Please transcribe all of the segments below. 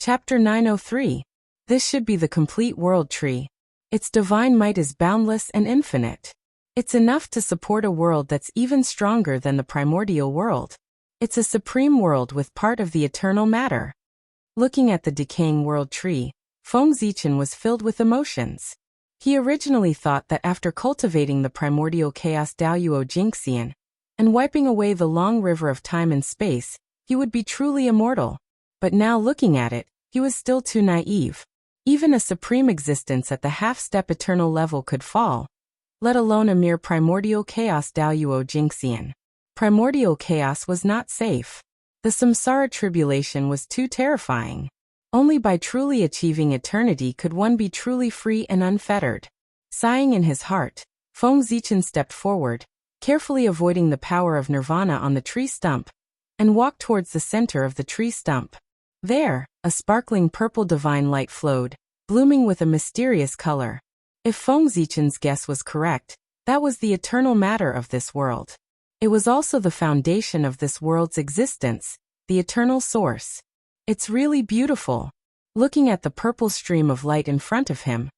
Chapter 903. This should be the complete world tree. Its divine might is boundless and infinite. It's enough to support a world that's even stronger than the primordial world. It's a supreme world with part of the eternal matter. Looking at the decaying world tree, Feng Zichen was filled with emotions. He originally thought that after cultivating the primordial chaos Daoyuo Jingxian and wiping away the long river of time and space, he would be truly immortal. But now looking at it, he was still too naive. Even a supreme existence at the half-step eternal level could fall, let alone a mere primordial chaos Daoyuo Jingxian. Primordial chaos was not safe. The samsara tribulation was too terrifying. Only by truly achieving eternity could one be truly free and unfettered. Sighing in his heart, Feng Zichen stepped forward, carefully avoiding the power of nirvana on the tree stump, and walked towards the center of the tree stump. There, a sparkling purple divine light flowed, blooming with a mysterious color. If Feng Zichen's guess was correct, that was the eternal matter of this world. It was also the foundation of this world's existence, the eternal source. It's really beautiful. Looking at the purple stream of light in front of him,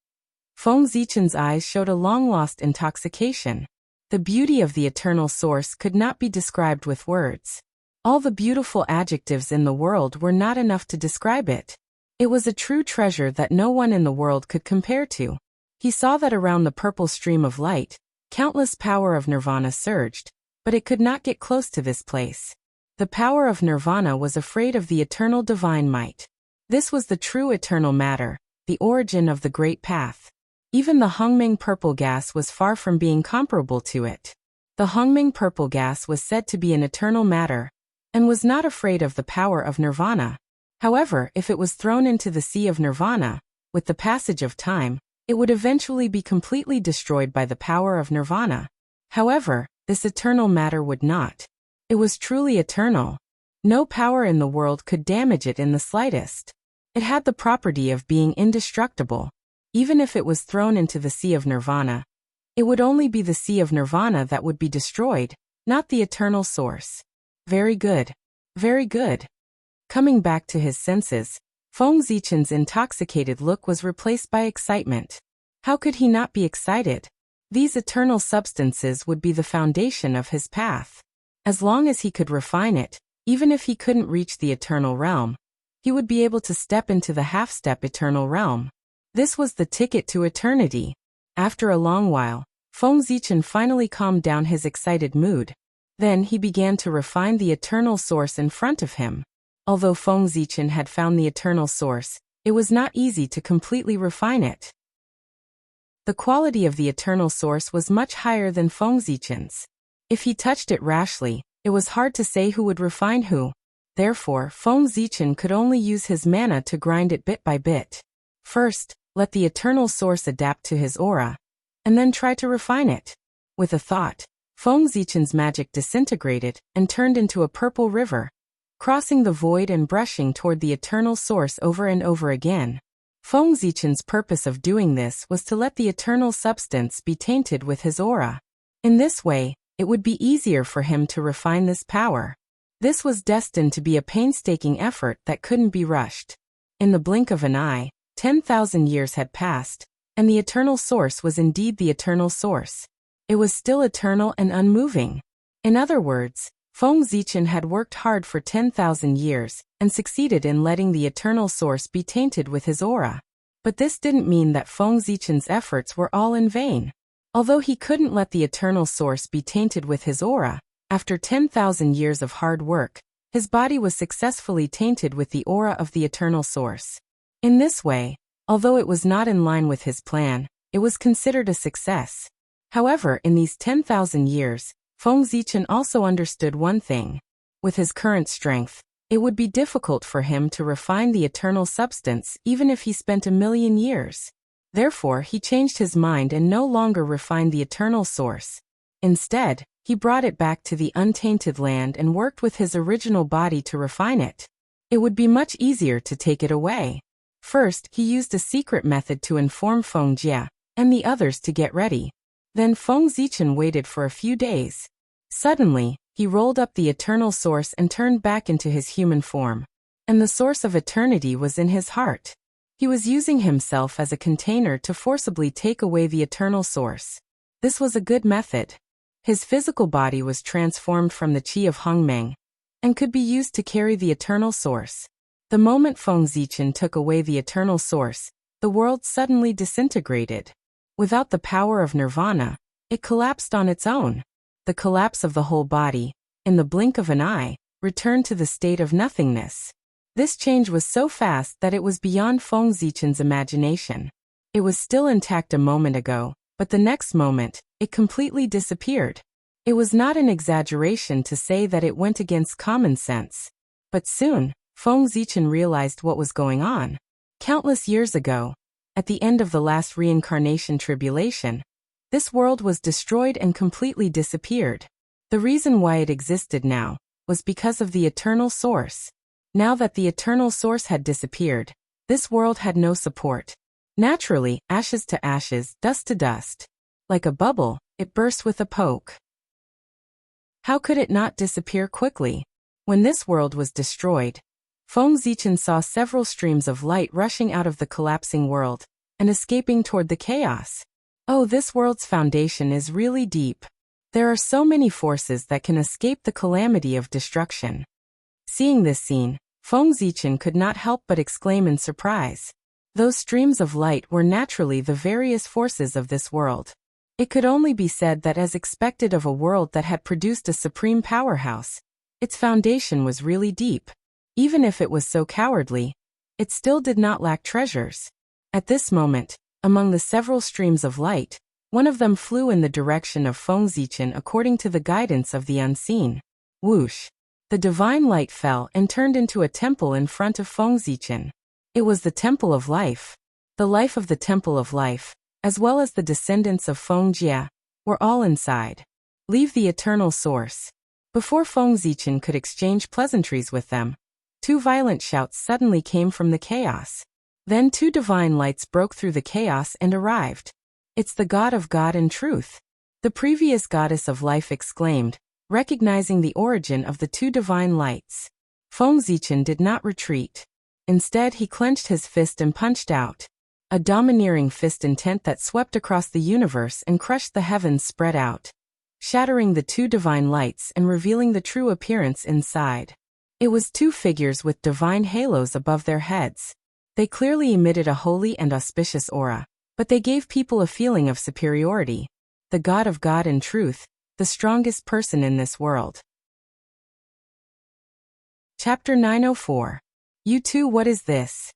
Feng Zichen's eyes showed a long-lost intoxication. The beauty of the eternal source could not be described with words. All the beautiful adjectives in the world were not enough to describe it. It was a true treasure that no one in the world could compare to. He saw that around the purple stream of light, countless power of nirvana surged, but it could not get close to this place. The power of nirvana was afraid of the eternal divine might. This was the true eternal matter, the origin of the great path. Even the Hongming purple gas was far from being comparable to it. The Hongming purple gas was said to be an eternal matter, and was not afraid of the power of nirvana. However, if it was thrown into the sea of nirvana, with the passage of time, it would eventually be completely destroyed by the power of nirvana. However, this eternal matter would not. It was truly eternal. No power in the world could damage it in the slightest. It had the property of being indestructible. Even if it was thrown into the sea of nirvana, it would only be the sea of nirvana that would be destroyed, not the eternal source. Very good. Very good. Coming back to his senses, Feng Zichen's intoxicated look was replaced by excitement. How could he not be excited? These eternal substances would be the foundation of his path. As long as he could refine it, even if he couldn't reach the eternal realm, he would be able to step into the half-step eternal realm. This was the ticket to eternity. After a long while, Feng Zichen finally calmed down his excited mood. Then he began to refine the eternal source in front of him. Although Feng Zichen had found the eternal source, it was not easy to completely refine it. The quality of the eternal source was much higher than Feng Zichen's. If he touched it rashly, it was hard to say who would refine who. Therefore, Feng Zichen could only use his mana to grind it bit by bit. First, let the eternal source adapt to his aura, and then try to refine it. With a thought, Feng Zichen's magic disintegrated and turned into a purple river, crossing the void and brushing toward the eternal source over and over again. Feng Zichen's purpose of doing this was to let the eternal substance be tainted with his aura. In this way, it would be easier for him to refine this power. This was destined to be a painstaking effort that couldn't be rushed. In the blink of an eye, 10,000 years had passed, and the eternal source was indeed the eternal source. It was still eternal and unmoving. In other words, Feng Zichen had worked hard for 10,000 years and succeeded in letting the eternal source be tainted with his aura. But this didn't mean that Feng Zichen's efforts were all in vain. Although he couldn't let the eternal source be tainted with his aura, after 10,000 years of hard work, his body was successfully tainted with the aura of the eternal source. In this way, although it was not in line with his plan, it was considered a success. However, in these 10,000 years, Feng Zichen also understood one thing. With his current strength, it would be difficult for him to refine the eternal substance even if he spent 1,000,000 years. Therefore, he changed his mind and no longer refined the eternal source. Instead, he brought it back to the untainted land and worked with his original body to refine it. It would be much easier to take it away. First, he used a secret method to inform Feng Jia and the others to get ready. Then Feng Zichen waited for a few days. Suddenly, he rolled up the eternal source and turned back into his human form. and the source of eternity was in his heart. He was using himself as a container to forcibly take away the eternal source. This was a good method. His physical body was transformed from the qi of Hongmeng and could be used to carry the eternal source. The moment Feng Zichen took away the eternal source, the world suddenly disintegrated. Without the power of nirvana, it collapsed on its own. The collapse of the whole body, in the blink of an eye, returned to the state of nothingness. This change was so fast that it was beyond Feng Zichen's imagination. It was still intact a moment ago, but the next moment, it completely disappeared. It was not an exaggeration to say that it went against common sense. But soon, Feng Zichen realized what was going on. Countless years ago, at the end of the last reincarnation tribulation, this world was destroyed and completely disappeared. The reason why it existed now was because of the eternal source. Now that the eternal source had disappeared, this world had no support. Naturally, ashes to ashes, dust to dust. Like a bubble, it burst with a poke. How could it not disappear quickly? When this world was destroyed, Feng Zichen saw several streams of light rushing out of the collapsing world and escaping toward the chaos. Oh, this world's foundation is really deep. There are so many forces that can escape the calamity of destruction. Seeing this scene, Feng Zichen could not help but exclaim in surprise. Those streams of light were naturally the various forces of this world. It could only be said that as expected of a world that had produced a supreme powerhouse, its foundation was really deep. Even if it was so cowardly, it still did not lack treasures. At this moment, among the several streams of light, one of them flew in the direction of Feng Zichen according to the guidance of the unseen. Whoosh! The divine light fell and turned into a temple in front of Feng Zichen. It was the Temple of Life. The life of the Temple of Life, as well as the descendants of Feng Jia, were all inside. Leave the eternal source. Before Feng Zichen could exchange pleasantries with them, two violent shouts suddenly came from the chaos. Then two divine lights broke through the chaos and arrived. It's the God of God and Truth. The previous goddess of life exclaimed, recognizing the origin of the two divine lights. Feng Zichen did not retreat. Instead, he clenched his fist and punched out. A domineering fist intent that swept across the universe and crushed the heavens spread out, shattering the two divine lights and revealing the true appearance inside. It was two figures with divine halos above their heads. They clearly emitted a holy and auspicious aura, but they gave people a feeling of superiority. The God of God and Truth, the strongest person in this world. Chapter 904. You two, what is this?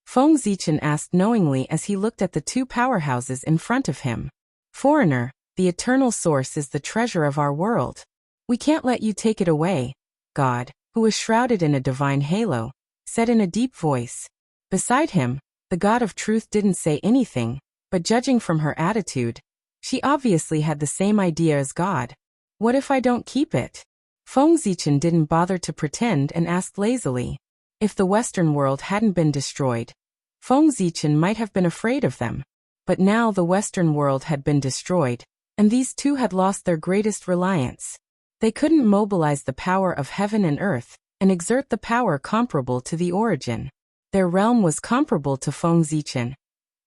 Feng Zichen asked knowingly as he looked at the two powerhouses in front of him. Foreigner, the eternal source is the treasure of our world. We can't let you take it away. God, who was shrouded in a divine halo, said in a deep voice. Beside him, the God of Truth didn't say anything, but judging from her attitude, she obviously had the same idea as God. What if I don't keep it? Feng Zichen didn't bother to pretend and asked lazily. If the Western world hadn't been destroyed, Feng Zichen might have been afraid of them. But now the Western world had been destroyed, and these two had lost their greatest reliance. They couldn't mobilize the power of heaven and earth and exert the power comparable to the origin. Their realm was comparable to Feng Zichen,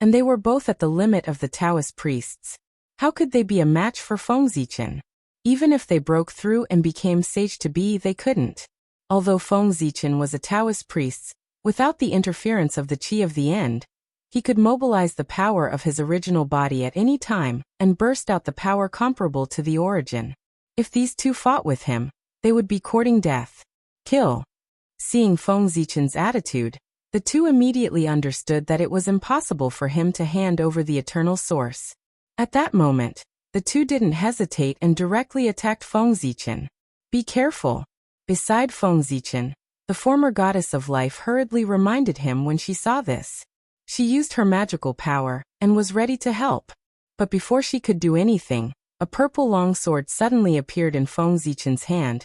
and they were both at the limit of the Taoist priests. How could they be a match for Feng Zichen? Even if they broke through and became sage to be, they couldn't. Although Feng Zichen was a Taoist priest, without the interference of the qi of the end, he could mobilize the power of his original body at any time and burst out the power comparable to the origin. If these two fought with him, they would be courting death. Kill. Seeing Feng Zichen's attitude, the two immediately understood that it was impossible for him to hand over the eternal source. At that moment, the two didn't hesitate and directly attacked Feng Zichen. Be careful. Beside Feng Zichen, the former goddess of life hurriedly reminded him when she saw this. She used her magical power and was ready to help. But before she could do anything, a purple longsword suddenly appeared in Feng Zichen's hand,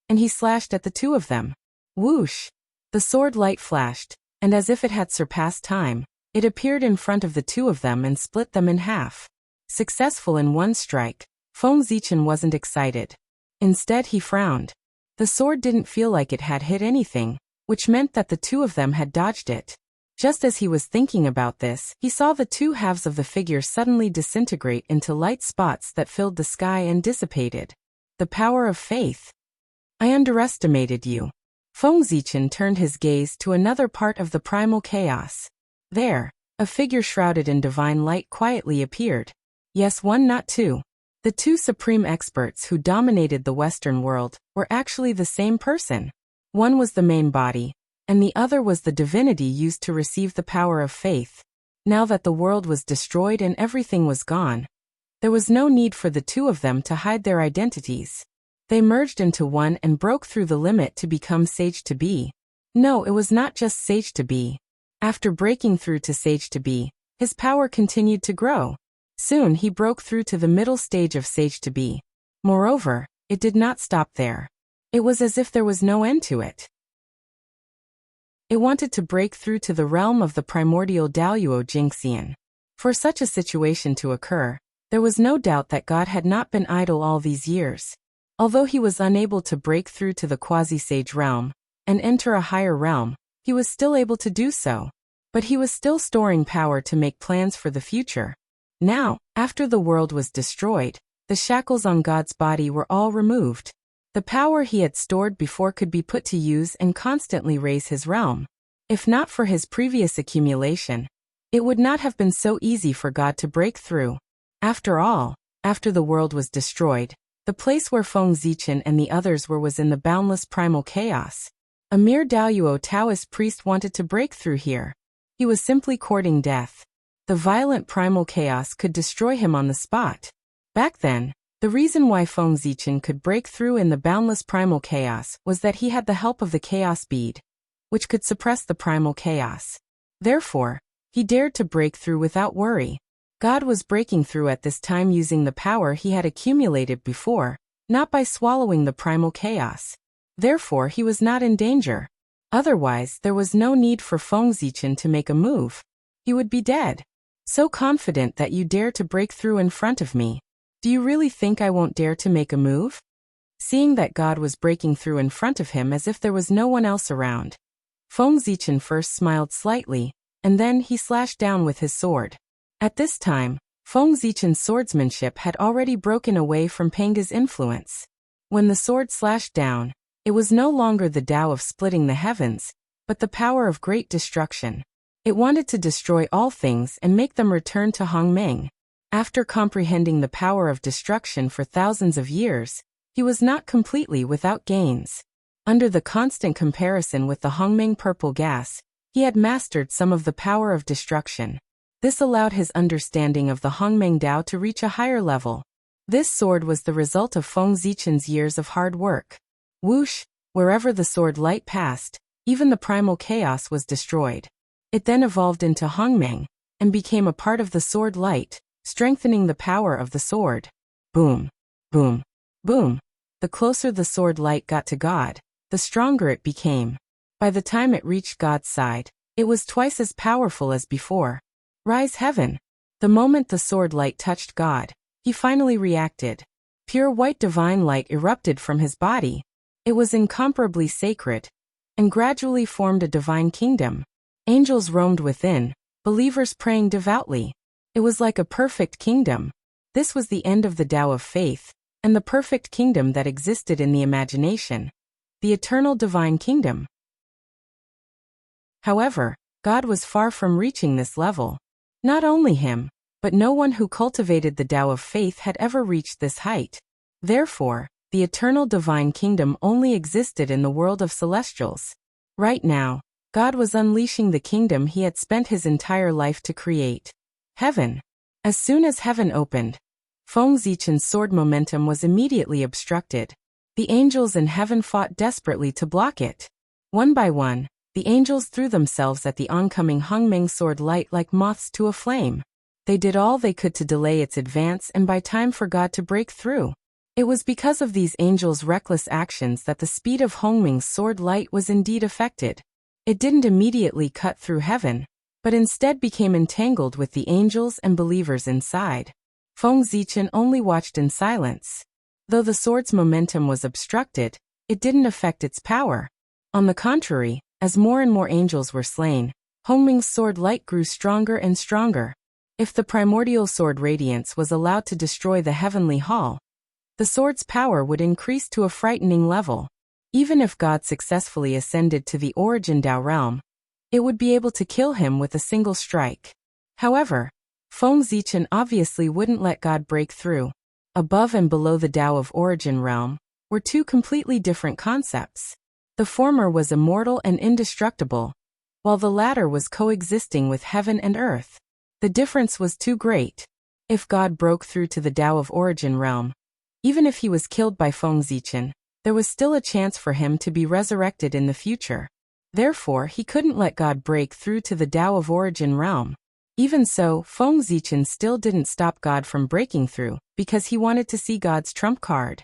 and he slashed at the two of them. Whoosh! The sword light flashed, and as if it had surpassed time, it appeared in front of the two of them and split them in half. Successful in one strike, Feng Zichen wasn't excited. Instead, he frowned. The sword didn't feel like it had hit anything, which meant that the two of them had dodged it. Just as he was thinking about this, he saw the two halves of the figure suddenly disintegrate into light spots that filled the sky and dissipated. The power of faith. I underestimated you. Feng Zichen turned his gaze to another part of the primal chaos. There, a figure shrouded in divine light quietly appeared. Yes, one, not two. The two supreme experts who dominated the Western world were actually the same person. One was the main body, and the other was the divinity used to receive the power of faith. Now that the world was destroyed and everything was gone, there was no need for the two of them to hide their identities. They merged into one and broke through the limit to become Sage to Be. No, it was not just Sage to Be. After breaking through to Sage to Be, his power continued to grow. Soon he broke through to the middle stage of Sage to Be. Moreover, it did not stop there. It was as if there was no end to it. It wanted to break through to the realm of the primordial Daoyuo Jingxian. For such a situation to occur, there was no doubt that God had not been idle all these years. Although he was unable to break through to the quasi-sage realm and enter a higher realm, he was still able to do so. But he was still storing power to make plans for the future. Now, after the world was destroyed, the shackles on God's body were all removed. The power he had stored before could be put to use and constantly raise his realm. If not for his previous accumulation, it would not have been so easy for God to break through. After all, after the world was destroyed, the place where Feng Zichen and the others were was in the boundless primal chaos. A mere Daoyuo Taoist priest wanted to break through here. He was simply courting death. The violent primal chaos could destroy him on the spot. Back then, the reason why Feng Zichen could break through in the boundless primal chaos was that he had the help of the chaos bead, which could suppress the primal chaos. Therefore, he dared to break through without worry. God was breaking through at this time using the power he had accumulated before, not by swallowing the primal chaos. Therefore, he was not in danger. Otherwise, there was no need for Feng Zichen to make a move. He would be dead. So confident that you dare to break through in front of me. Do you really think I won't dare to make a move? Seeing that God was breaking through in front of him as if there was no one else around, Feng Zichen first smiled slightly, and then he slashed down with his sword. At this time, Feng Zichen's swordsmanship had already broken away from Panga's influence. When the sword slashed down, it was no longer the Tao of splitting the heavens, but the power of great destruction. It wanted to destroy all things and make them return to Hongmeng. After comprehending the power of destruction for thousands of years, he was not completely without gains. Under the constant comparison with the Hongmeng purple gas, he had mastered some of the power of destruction. This allowed his understanding of the Hongmeng Dao to reach a higher level. This sword was the result of Feng Zichen's years of hard work. Whoosh, wherever the sword light passed, even the primal chaos was destroyed. It then evolved into Hongmeng, and became a part of the sword light, strengthening the power of the sword. Boom, boom, boom. The closer the sword light got to God, the stronger it became. By the time it reached God's side, it was twice as powerful as before. Rise heaven! The moment the sword light touched God, he finally reacted. Pure white divine light erupted from his body. It was incomparably sacred, and gradually formed a divine kingdom. Angels roamed within, believers praying devoutly. It was like a perfect kingdom. This was the end of the Tao of faith, and the perfect kingdom that existed in the imagination. The eternal divine kingdom. However, God was far from reaching this level. Not only him, but no one who cultivated the Tao of faith had ever reached this height. Therefore, the eternal divine kingdom only existed in the world of celestials. Right now, God was unleashing the kingdom he had spent his entire life to create. Heaven. As soon as heaven opened, Feng Zichen's sword momentum was immediately obstructed. The angels in heaven fought desperately to block it. One by one, the angels threw themselves at the oncoming Hongmeng sword light like moths to a flame. They did all they could to delay its advance and buy time for God to break through. It was because of these angels' reckless actions that the speed of Hongmeng's sword light was indeed affected. It didn't immediately cut through heaven, but instead became entangled with the angels and believers inside. Feng Zichen only watched in silence. Though the sword's momentum was obstructed, it didn't affect its power. On the contrary, As more and more angels were slain, Hongming's sword light grew stronger and stronger. If the primordial sword radiance was allowed to destroy the heavenly hall, the sword's power would increase to a frightening level. Even if God successfully ascended to the Origin Dao realm, it would be able to kill him with a single strike. However, Feng Zichen obviously wouldn't let God break through. Above and below the Dao of Origin realm were two completely different concepts. The former was immortal and indestructible, while the latter was coexisting with heaven and earth. The difference was too great. If God broke through to the Dao of Origin realm, even if he was killed by Feng Zichen, there was still a chance for him to be resurrected in the future. Therefore, he couldn't let God break through to the Dao of Origin realm. Even so, Feng Zichen still didn't stop God from breaking through, because he wanted to see God's trump card.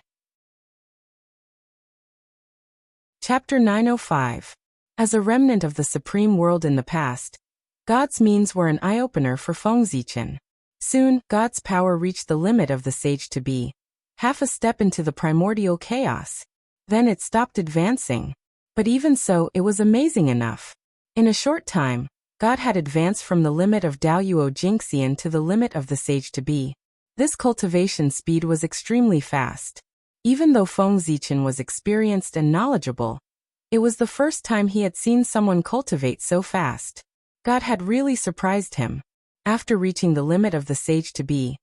Chapter 905. As a remnant of the supreme world in the past, God's means were an eye-opener for Feng Zichen. Soon, God's power reached the limit of the sage to be half a step into the primordial chaos. Then it stopped advancing. But even so, it was amazing enough. In a short time, God had advanced from the limit of Daoyuo Jingxian to the limit of the sage to be. This cultivation speed was extremely fast. Even though Feng Zichen was experienced and knowledgeable, it was the first time he had seen someone cultivate so fast. God had really surprised him. After reaching the limit of the sage to be,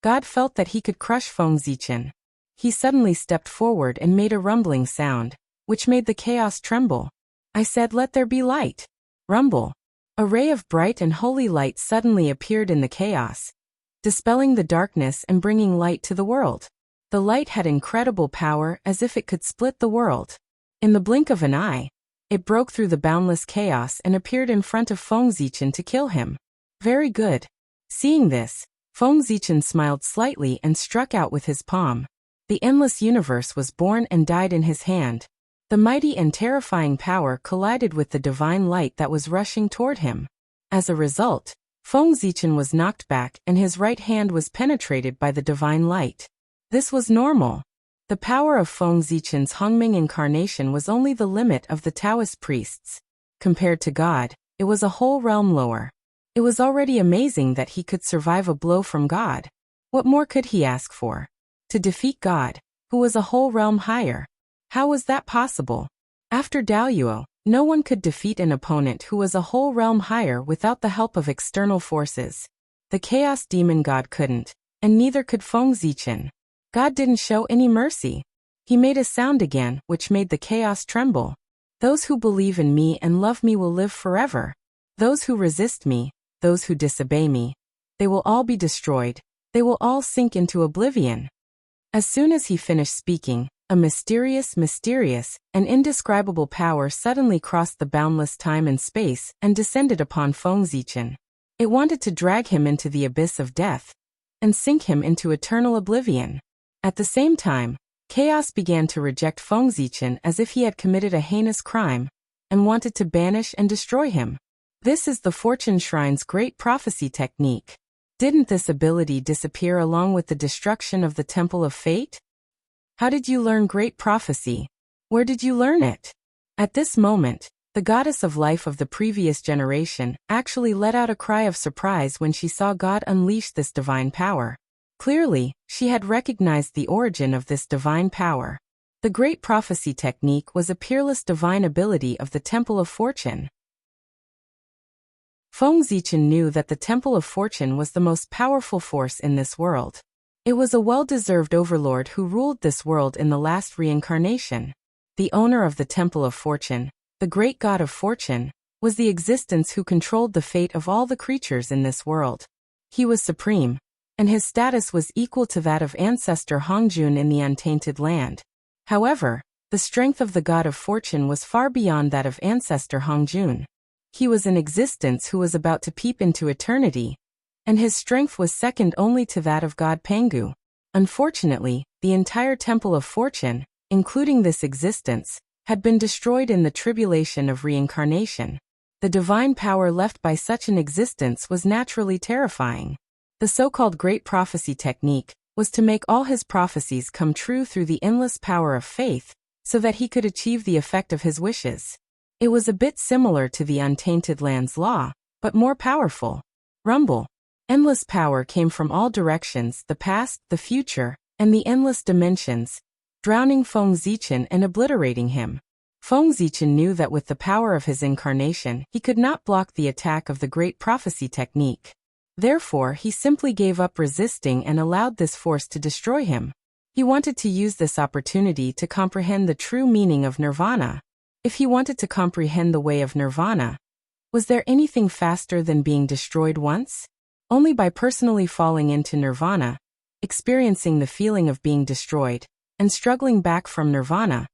God felt that he could crush Feng Zichen. He suddenly stepped forward and made a rumbling sound, which made the chaos tremble. I said, "Let there be light." Rumble. A ray of bright and holy light suddenly appeared in the chaos, dispelling the darkness and bringing light to the world. The light had incredible power, as if it could split the world. In the blink of an eye, it broke through the boundless chaos and appeared in front of Feng Zichen to kill him. Very good. Seeing this, Feng Zichen smiled slightly and struck out with his palm. The endless universe was born and died in his hand. The mighty and terrifying power collided with the divine light that was rushing toward him. As a result, Feng Zichen was knocked back and his right hand was penetrated by the divine light. This was normal. The power of Feng Zichen's Hongming incarnation was only the limit of the Taoist priests. Compared to God, it was a whole realm lower. It was already amazing that he could survive a blow from God. What more could he ask for? To defeat God, who was a whole realm higher. How was that possible? After Daoyuo, no one could defeat an opponent who was a whole realm higher without the help of external forces. The Chaos Demon God couldn't, and neither could Feng Zichen. God didn't show any mercy. He made a sound again, which made the chaos tremble. Those who believe in me and love me will live forever. Those who resist me, those who disobey me, they will all be destroyed. They will all sink into oblivion. As soon as he finished speaking, a mysterious, and indescribable power suddenly crossed the boundless time and space and descended upon Feng Zichen. It wanted to drag him into the abyss of death and sink him into eternal oblivion. At the same time, chaos began to reject Feng Zichen as if he had committed a heinous crime and wanted to banish and destroy him. This is the Fortune Shrine's great prophecy technique. Didn't this ability disappear along with the destruction of the Temple of Fate? How did you learn great prophecy? Where did you learn it? At this moment, the goddess of life of the previous generation actually let out a cry of surprise when she saw God unleash this divine power. Clearly, she had recognized the origin of this divine power. The great prophecy technique was a peerless divine ability of the Temple of Fortune. Feng Zichen knew that the Temple of Fortune was the most powerful force in this world. It was a well-deserved overlord who ruled this world in the last reincarnation. The owner of the Temple of Fortune, the great god of fortune, was the existence who controlled the fate of all the creatures in this world. He was supreme, and his status was equal to that of ancestor Hongjun in the untainted land. However, the strength of the god of fortune was far beyond that of ancestor Hongjun. He was an existence who was about to peep into eternity, and his strength was second only to that of God Pangu. Unfortunately, the entire Temple of Fortune, including this existence, had been destroyed in the tribulation of reincarnation. The divine power left by such an existence was naturally terrifying. The so-called Great Prophecy technique was to make all his prophecies come true through the endless power of faith, so that he could achieve the effect of his wishes. It was a bit similar to the untainted land's law, but more powerful. Rumble. Endless power came from all directions, the past, the future, and the endless dimensions, drowning Feng Zichen and obliterating him. Feng Zichen knew that with the power of his incarnation, he could not block the attack of the great prophecy technique. Therefore, he simply gave up resisting and allowed this force to destroy him. He wanted to use this opportunity to comprehend the true meaning of nirvana. If he wanted to comprehend the way of nirvana, was there anything faster than being destroyed once? Only by personally falling into nirvana, experiencing the feeling of being destroyed, and struggling back from nirvana,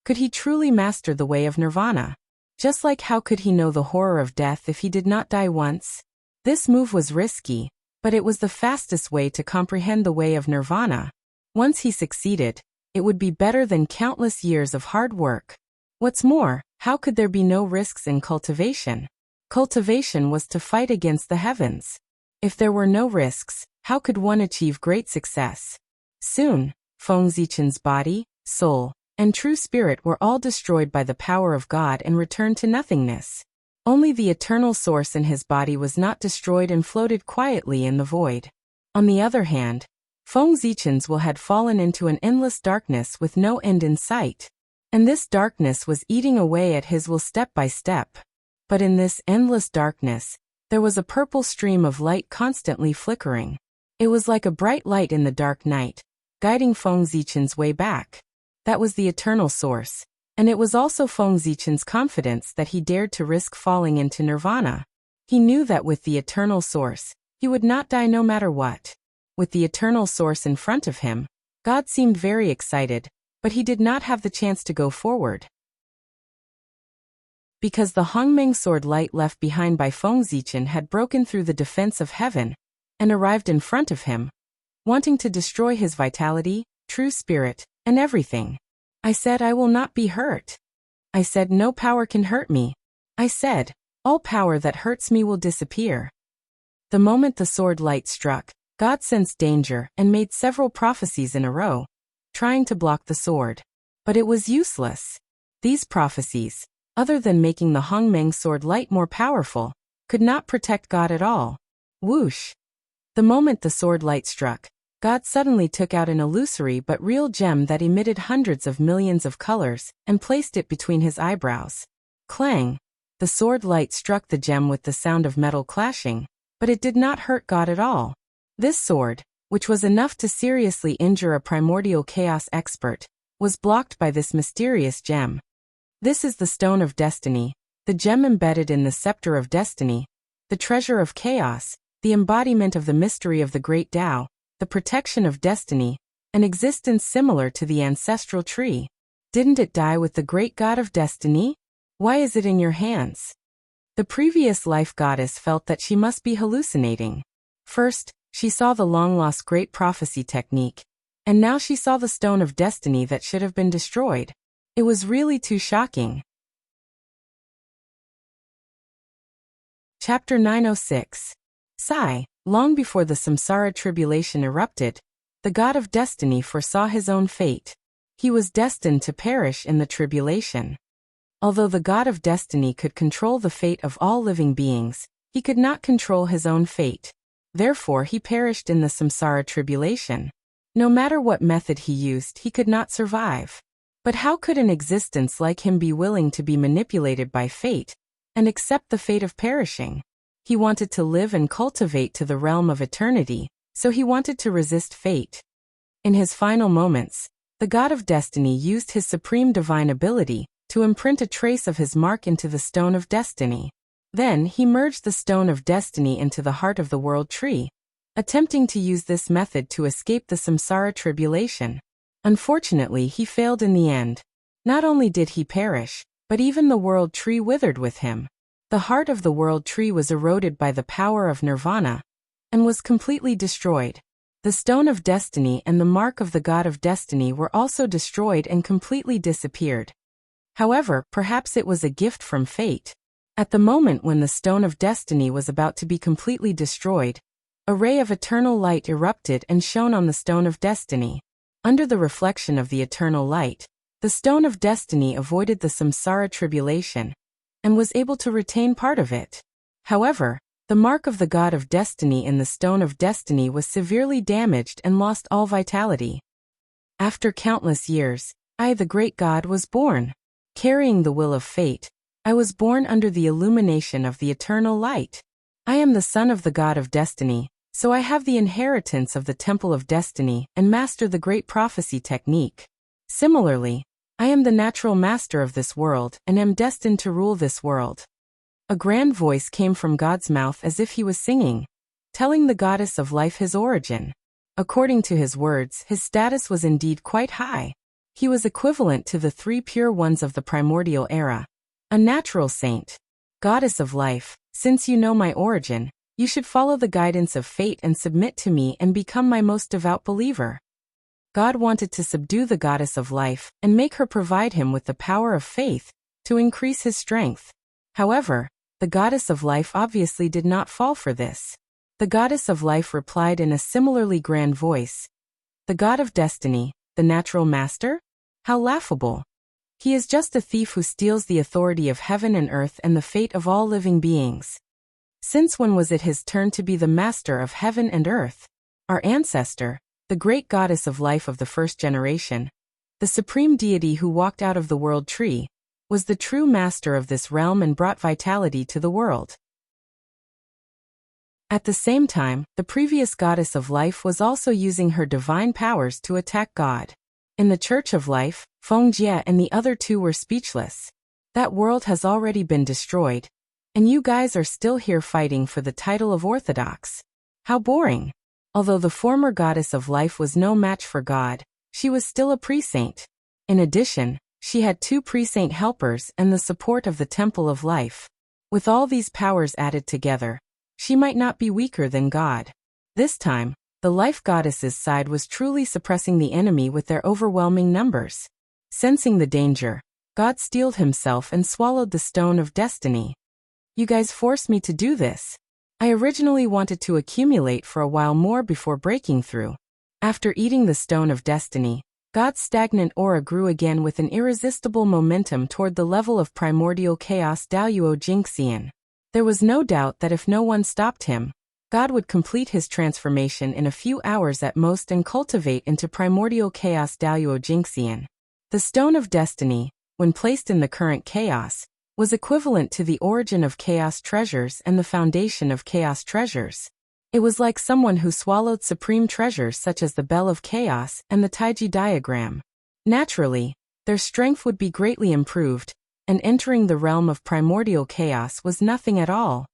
could he truly master the way of nirvana. Just like how could he know the horror of death if he did not die once? This move was risky, but it was the fastest way to comprehend the way of nirvana. Once he succeeded, it would be better than countless years of hard work. What's more, how could there be no risks in cultivation? Cultivation was to fight against the heavens. If there were no risks, how could one achieve great success? Soon, Feng Zichen's body, soul, and true spirit were all destroyed by the power of God and returned to nothingness. Only the eternal source in his body was not destroyed and floated quietly in the void. On the other hand, Feng Zichen's will had fallen into an endless darkness with no end in sight. And this darkness was eating away at his will step by step. But in this endless darkness, there was a purple stream of light constantly flickering. It was like a bright light in the dark night, guiding Feng Zichen's way back. That was the eternal source, and it was also Feng Zichen's confidence that he dared to risk falling into nirvana. He knew that with the eternal source, he would not die no matter what. With the eternal source in front of him, God seemed very excited, but he did not have the chance to go forward. Because the Hongmeng sword light left behind by Feng Zichen had broken through the defense of heaven, and arrived in front of him, wanting to destroy his vitality, true spirit, and everything. I said I will not be hurt. I said no power can hurt me. I said, all power that hurts me will disappear. The moment the sword light struck, God sensed danger and made several prophecies in a row, trying to block the sword. But it was useless. These prophecies, other than making the Hongmeng sword light more powerful, could not protect God at all. Whoosh! The moment the sword light struck, God suddenly took out an illusory but real gem that emitted hundreds of millions of colors and placed it between his eyebrows. Clang! The sword light struck the gem with the sound of metal clashing, but it did not hurt God at all. This sword, which was enough to seriously injure a primordial chaos expert, was blocked by this mysterious gem. This is the Stone of Destiny, the gem embedded in the Scepter of Destiny, the treasure of chaos, the embodiment of the mystery of the Great Tao, the protection of destiny, an existence similar to the ancestral tree. Didn't it die with the great god of destiny? Why is it in your hands? The previous life goddess felt that she must be hallucinating. First, she saw the long-lost great prophecy technique, and now she saw the Stone of Destiny that should have been destroyed. It was really too shocking. Chapter 906. Sigh. Long before the samsara tribulation erupted, the god of destiny foresaw his own fate. He was destined to perish in the tribulation. Although the god of destiny could control the fate of all living beings, he could not control his own fate. Therefore he perished in the samsara tribulation. No matter what method he used, he could not survive. But how could an existence like him be willing to be manipulated by fate, and accept the fate of perishing? He wanted to live and cultivate to the realm of eternity, so he wanted to resist fate. In his final moments, the god of destiny used his supreme divine ability to imprint a trace of his mark into the Stone of Destiny. Then he merged the Stone of Destiny into the heart of the world tree, attempting to use this method to escape the samsara tribulation. Unfortunately, he failed in the end. Not only did he perish, but even the world tree withered with him. The heart of the world tree was eroded by the power of nirvana, and was completely destroyed. The Stone of Destiny and the mark of the god of destiny were also destroyed and completely disappeared. However, perhaps it was a gift from fate. At the moment when the Stone of Destiny was about to be completely destroyed, a ray of eternal light erupted and shone on the Stone of Destiny. Under the reflection of the eternal light, the Stone of Destiny avoided the samsara tribulation, and was able to retain part of it. However, the mark of the god of destiny in the stone of destiny was severely damaged and lost all vitality. After countless years, I, the great god, was born. Carrying the will of fate, I was born under the illumination of the eternal light. I am the son of the god of destiny, so I have the inheritance of the temple of destiny and master the great prophecy technique. Similarly, I am the natural master of this world and am destined to rule this world. A grand voice came from God's mouth as if he was singing, telling the goddess of life his origin. According to his words, his status was indeed quite high. He was equivalent to the three pure ones of the primordial era. A natural saint. Goddess of life, since you know my origin, you should follow the guidance of fate and submit to me and become my most devout believer. God wanted to subdue the goddess of life and make her provide him with the power of faith to increase his strength. However, the goddess of life obviously did not fall for this. The goddess of life replied in a similarly grand voice, "The god of destiny, the natural master? How laughable! He is just a thief who steals the authority of heaven and earth and the fate of all living beings. Since when was it his turn to be the master of heaven and earth? Our ancestor, the great goddess of life of the first generation, the supreme deity who walked out of the world tree, was the true master of this realm and brought vitality to the world." At the same time, the previous goddess of life was also using her divine powers to attack God. In the Church of Life, Fengjie and the other two were speechless. That world has already been destroyed, and you guys are still here fighting for the title of Orthodox. How boring. Although the former goddess of life was no match for God, she was still a pre-saint. In addition, she had two pre-saint helpers and the support of the Temple of Life. With all these powers added together, she might not be weaker than God. This time, the life goddess's side was truly suppressing the enemy with their overwhelming numbers. Sensing the danger, God steeled himself and swallowed the stone of destiny. You guys forced me to do this. I originally wanted to accumulate for a while more before breaking through. After eating the stone of destiny, God's stagnant aura grew again with an irresistible momentum toward the level of primordial chaos Daoyuo Jingxian. There was no doubt that if no one stopped him, God would complete his transformation in a few hours at most and cultivate into primordial chaos Daoyuo Jingxian. The stone of destiny, when placed in the current chaos, was equivalent to the origin of chaos treasures and the foundation of chaos treasures. It was like someone who swallowed supreme treasures such as the Bell of Chaos and the Taiji diagram. Naturally, their strength would be greatly improved, and entering the realm of primordial chaos was nothing at all.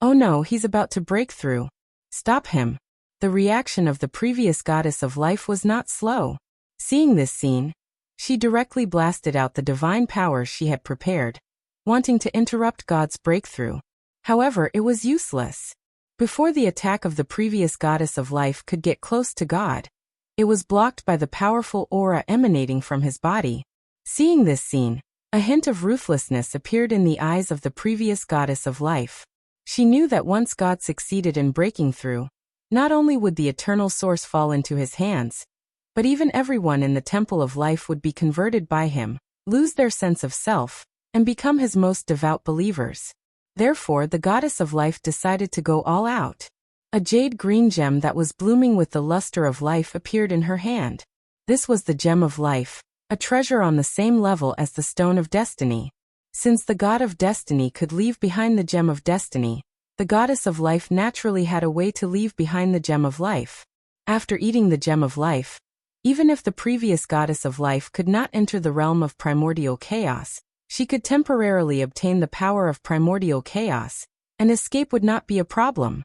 Oh no, he's about to break through. Stop him. The reaction of the previous goddess of life was not slow. Seeing this scene, she directly blasted out the divine powers she had prepared, wanting to interrupt God's breakthrough. However, it was useless. Before the attack of the previous goddess of life could get close to God, it was blocked by the powerful aura emanating from his body. Seeing this scene, a hint of ruthlessness appeared in the eyes of the previous goddess of life. She knew that once God succeeded in breaking through, not only would the eternal source fall into his hands, but even everyone in the temple of life would be converted by him, lose their sense of self, and become his most devout believers. Therefore, the goddess of life decided to go all out. A jade green gem that was blooming with the luster of life appeared in her hand. This was the gem of life, a treasure on the same level as the stone of destiny. Since the god of destiny could leave behind the gem of destiny, the goddess of life naturally had a way to leave behind the gem of life. After eating the gem of life, even if the previous goddess of life could not enter the realm of primordial chaos, she could temporarily obtain the power of primordial chaos, and escape would not be a problem.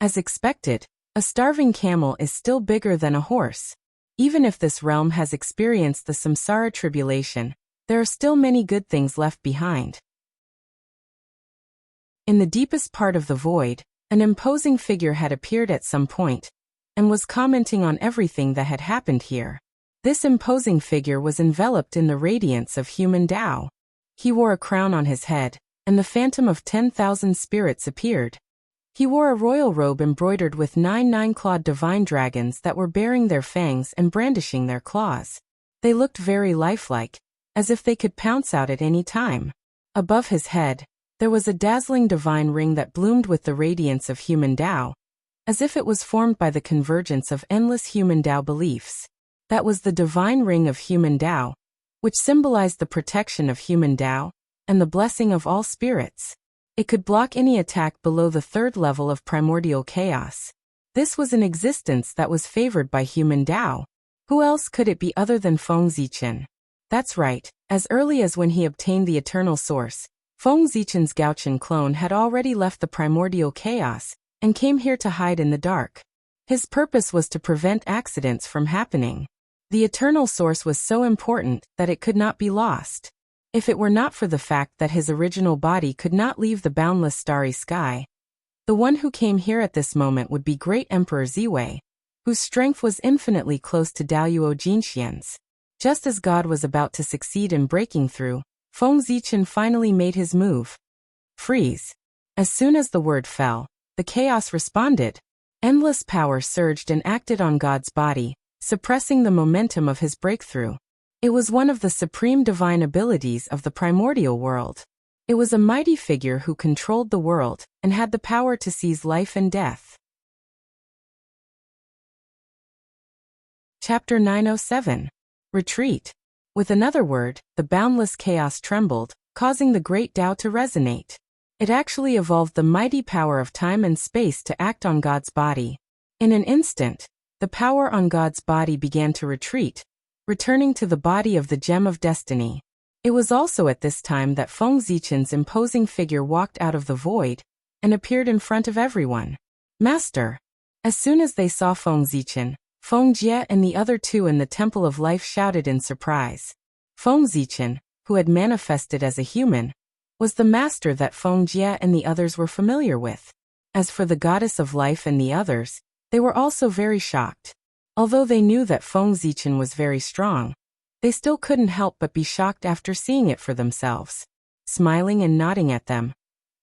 As expected, a starving camel is still bigger than a horse. Even if this realm has experienced the samsara tribulation, there are still many good things left behind. In the deepest part of the void, an imposing figure had appeared at some point, and was commenting on everything that had happened here. This imposing figure was enveloped in the radiance of human Tao. He wore a crown on his head, and the phantom of 10,000 spirits appeared. He wore a royal robe embroidered with 9 nine-clawed divine dragons that were baring their fangs and brandishing their claws. They looked very lifelike, as if they could pounce out at any time. Above his head, there was a dazzling divine ring that bloomed with the radiance of human Tao, as if it was formed by the convergence of endless human Tao beliefs. That was the divine ring of human Tao, which symbolized the protection of human Tao and the blessing of all spirits. It could block any attack below the third level of primordial chaos. This was an existence that was favored by human Tao. Who else could it be other than Feng Zichen? That's right, as early as when he obtained the eternal source, Feng Zichen's Gaochen clone had already left the primordial chaos and came here to hide in the dark. His purpose was to prevent accidents from happening. The eternal source was so important that it could not be lost. If it were not for the fact that his original body could not leave the boundless starry sky, the one who came here at this moment would be Great Emperor Ziwei, whose strength was infinitely close to Daoyuo Jinxian's. Just as God was about to succeed in breaking through, Feng Zichen finally made his move. Freeze. As soon as the word fell, the chaos responded. Endless power surged and acted on God's body, suppressing the momentum of his breakthrough. It was one of the supreme divine abilities of the primordial world. It was a mighty figure who controlled the world and had the power to seize life and death. Chapter 907. Retreat. With another word, the boundless chaos trembled, causing the great Tao to resonate. It actually evolved the mighty power of time and space to act on God's body. In an instant, the power on God's body began to retreat, returning to the body of the Gem of Destiny. It was also at this time that Feng Zichen's imposing figure walked out of the void and appeared in front of everyone. Master! As soon as they saw Feng Zichen, Feng Jie and the other two in the Temple of Life shouted in surprise. Feng Zichen, who had manifested as a human, was the master that Feng Jie and the others were familiar with. As for the Goddess of Life and the others, they were also very shocked. Although they knew that Feng Zichen was very strong, they still couldn't help but be shocked after seeing it for themselves. Smiling and nodding at them,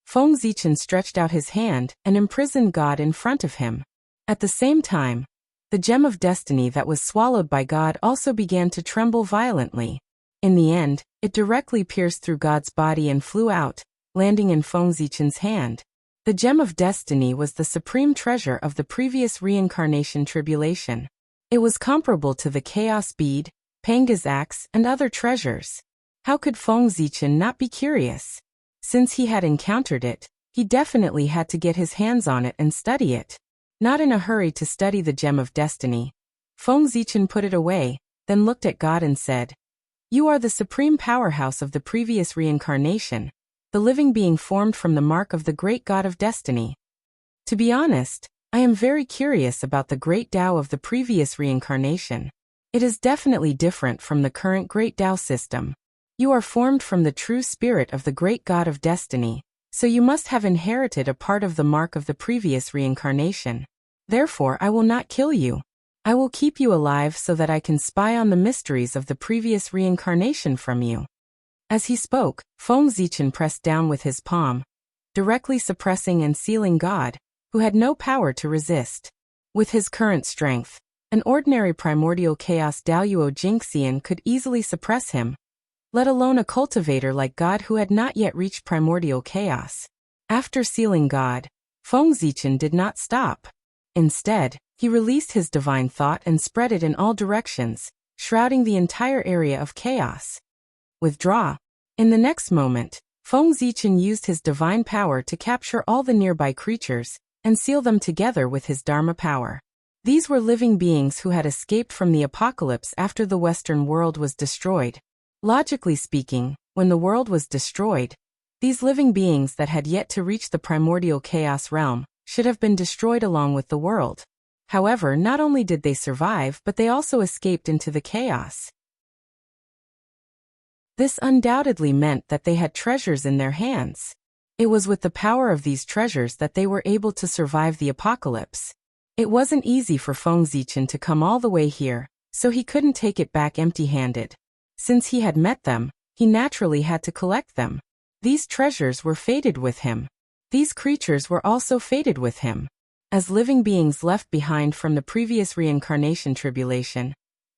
Feng Zichen stretched out his hand and imprisoned God in front of him. At the same time, the Gem of Destiny that was swallowed by God also began to tremble violently. In the end, it directly pierced through God's body and flew out, landing in Feng Zichen's hand. The Gem of Destiny was the supreme treasure of the previous reincarnation tribulation. It was comparable to the Chaos Bead, Panga's Axe, and other treasures. How could Feng Zichen not be curious? Since he had encountered it, he definitely had to get his hands on it and study it. Not in a hurry to study the Gem of Destiny, Feng Zichen put it away, then looked at God and said, "You are the supreme powerhouse of the previous reincarnation, the living being formed from the mark of the great God of Destiny. To be honest, I am very curious about the great Tao of the previous reincarnation. It is definitely different from the current great Tao system. You are formed from the true spirit of the great God of Destiny, so you must have inherited a part of the mark of the previous reincarnation. Therefore I will not kill you. I will keep you alive so that I can spy on the mysteries of the previous reincarnation from you." As he spoke, Feng Zichen pressed down with his palm, directly suppressing and sealing God, who had no power to resist. With his current strength, an ordinary primordial chaos Daoyuo Jinxian could easily suppress him, let alone a cultivator like God who had not yet reached primordial chaos. After sealing God, Feng Zichen did not stop. Instead, he released his divine thought and spread it in all directions, shrouding the entire area of chaos. Withdraw. In the next moment, Feng Zichen used his divine power to capture all the nearby creatures and seal them together with his Dharma power. These were living beings who had escaped from the apocalypse after the Western world was destroyed. Logically speaking, when the world was destroyed, these living beings that had yet to reach the primordial chaos realm should have been destroyed along with the world. However, not only did they survive, but they also escaped into the chaos. This undoubtedly meant that they had treasures in their hands. It was with the power of these treasures that they were able to survive the apocalypse. It wasn't easy for Feng Zichen to come all the way here, so he couldn't take it back empty-handed. Since he had met them, he naturally had to collect them. These treasures were fated with him. These creatures were also fated with him. As living beings left behind from the previous reincarnation tribulation,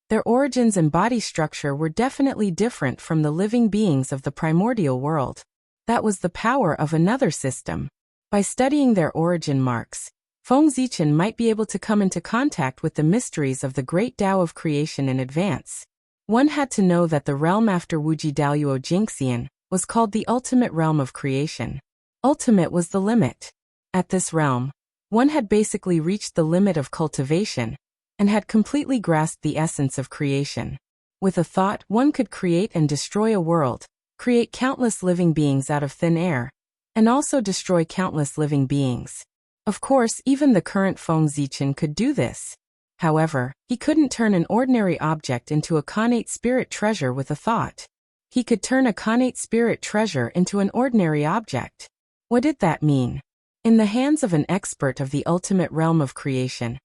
their origins and body structure were definitely different from the living beings of the primordial world. That was the power of another system. By studying their origin marks, Feng Zichen might be able to come into contact with the mysteries of the great Tao of creation in advance. One had to know that the realm after Wuji Daoyuo Jingxian was called the ultimate realm of creation. Ultimate was the limit. At this realm, one had basically reached the limit of cultivation and had completely grasped the essence of creation. With a thought, one could create and destroy a world, create countless living beings out of thin air, and also destroy countless living beings. Of course, even the current Feng Zichen could do this. However, he couldn't turn an ordinary object into a connate spirit treasure with a thought. He could turn a connate spirit treasure into an ordinary object. What did that mean? In the hands of an expert of the ultimate realm of creation,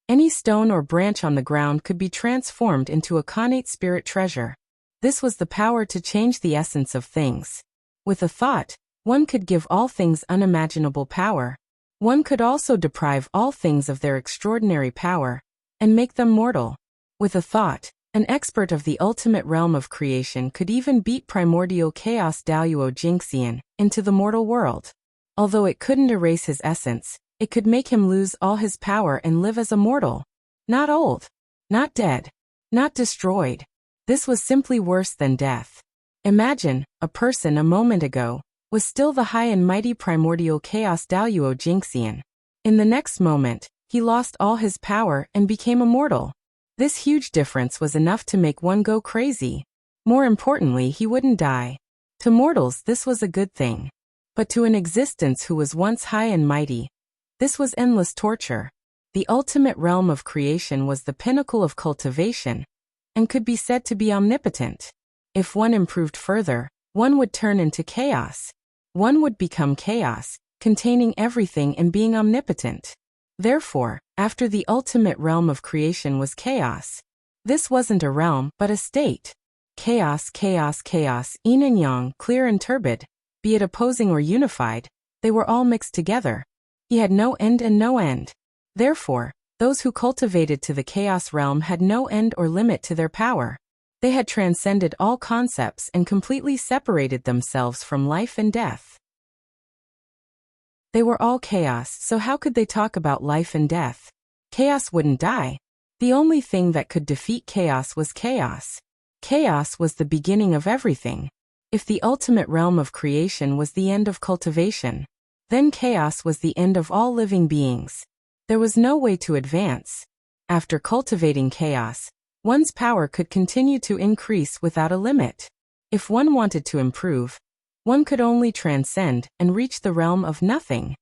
any stone or branch on the ground could be transformed into a connate spirit treasure. This was the power to change the essence of things. With a thought, one could give all things unimaginable power. One could also deprive all things of their extraordinary power and make them mortal. With a thought, an expert of the ultimate realm of creation could even beat primordial chaos Daoyuo Jingxian into the mortal world. Although it couldn't erase his essence, it could make him lose all his power and live as a mortal. Not old, not dead, not destroyed. This was simply worse than death. Imagine, a person a moment ago was still the high and mighty primordial chaos Daoyuo Jingxian. In the next moment, he lost all his power and became immortal. This huge difference was enough to make one go crazy. More importantly, he wouldn't die. To mortals, this was a good thing. But to an existence who was once high and mighty, this was endless torture. The ultimate realm of creation was the pinnacle of cultivation and could be said to be omnipotent. If one improved further, one would turn into chaos. One would become chaos, containing everything and being omnipotent. Therefore, after the ultimate realm of creation was chaos. This wasn't a realm, but a state. Chaos, chaos, chaos, yin and yang, clear and turbid, be it opposing or unified, they were all mixed together. He had no end and no end. Therefore, those who cultivated to the chaos realm had no end or limit to their power. They had transcended all concepts and completely separated themselves from life and death. They were all chaos, so how could they talk about life and death? Chaos wouldn't die. The only thing that could defeat chaos was chaos. Chaos was the beginning of everything. If the ultimate realm of creation was the end of cultivation, then chaos was the end of all living beings. There was no way to advance. After cultivating chaos, one's power could continue to increase without a limit. If one wanted to improve, one could only transcend and reach the realm of nothing.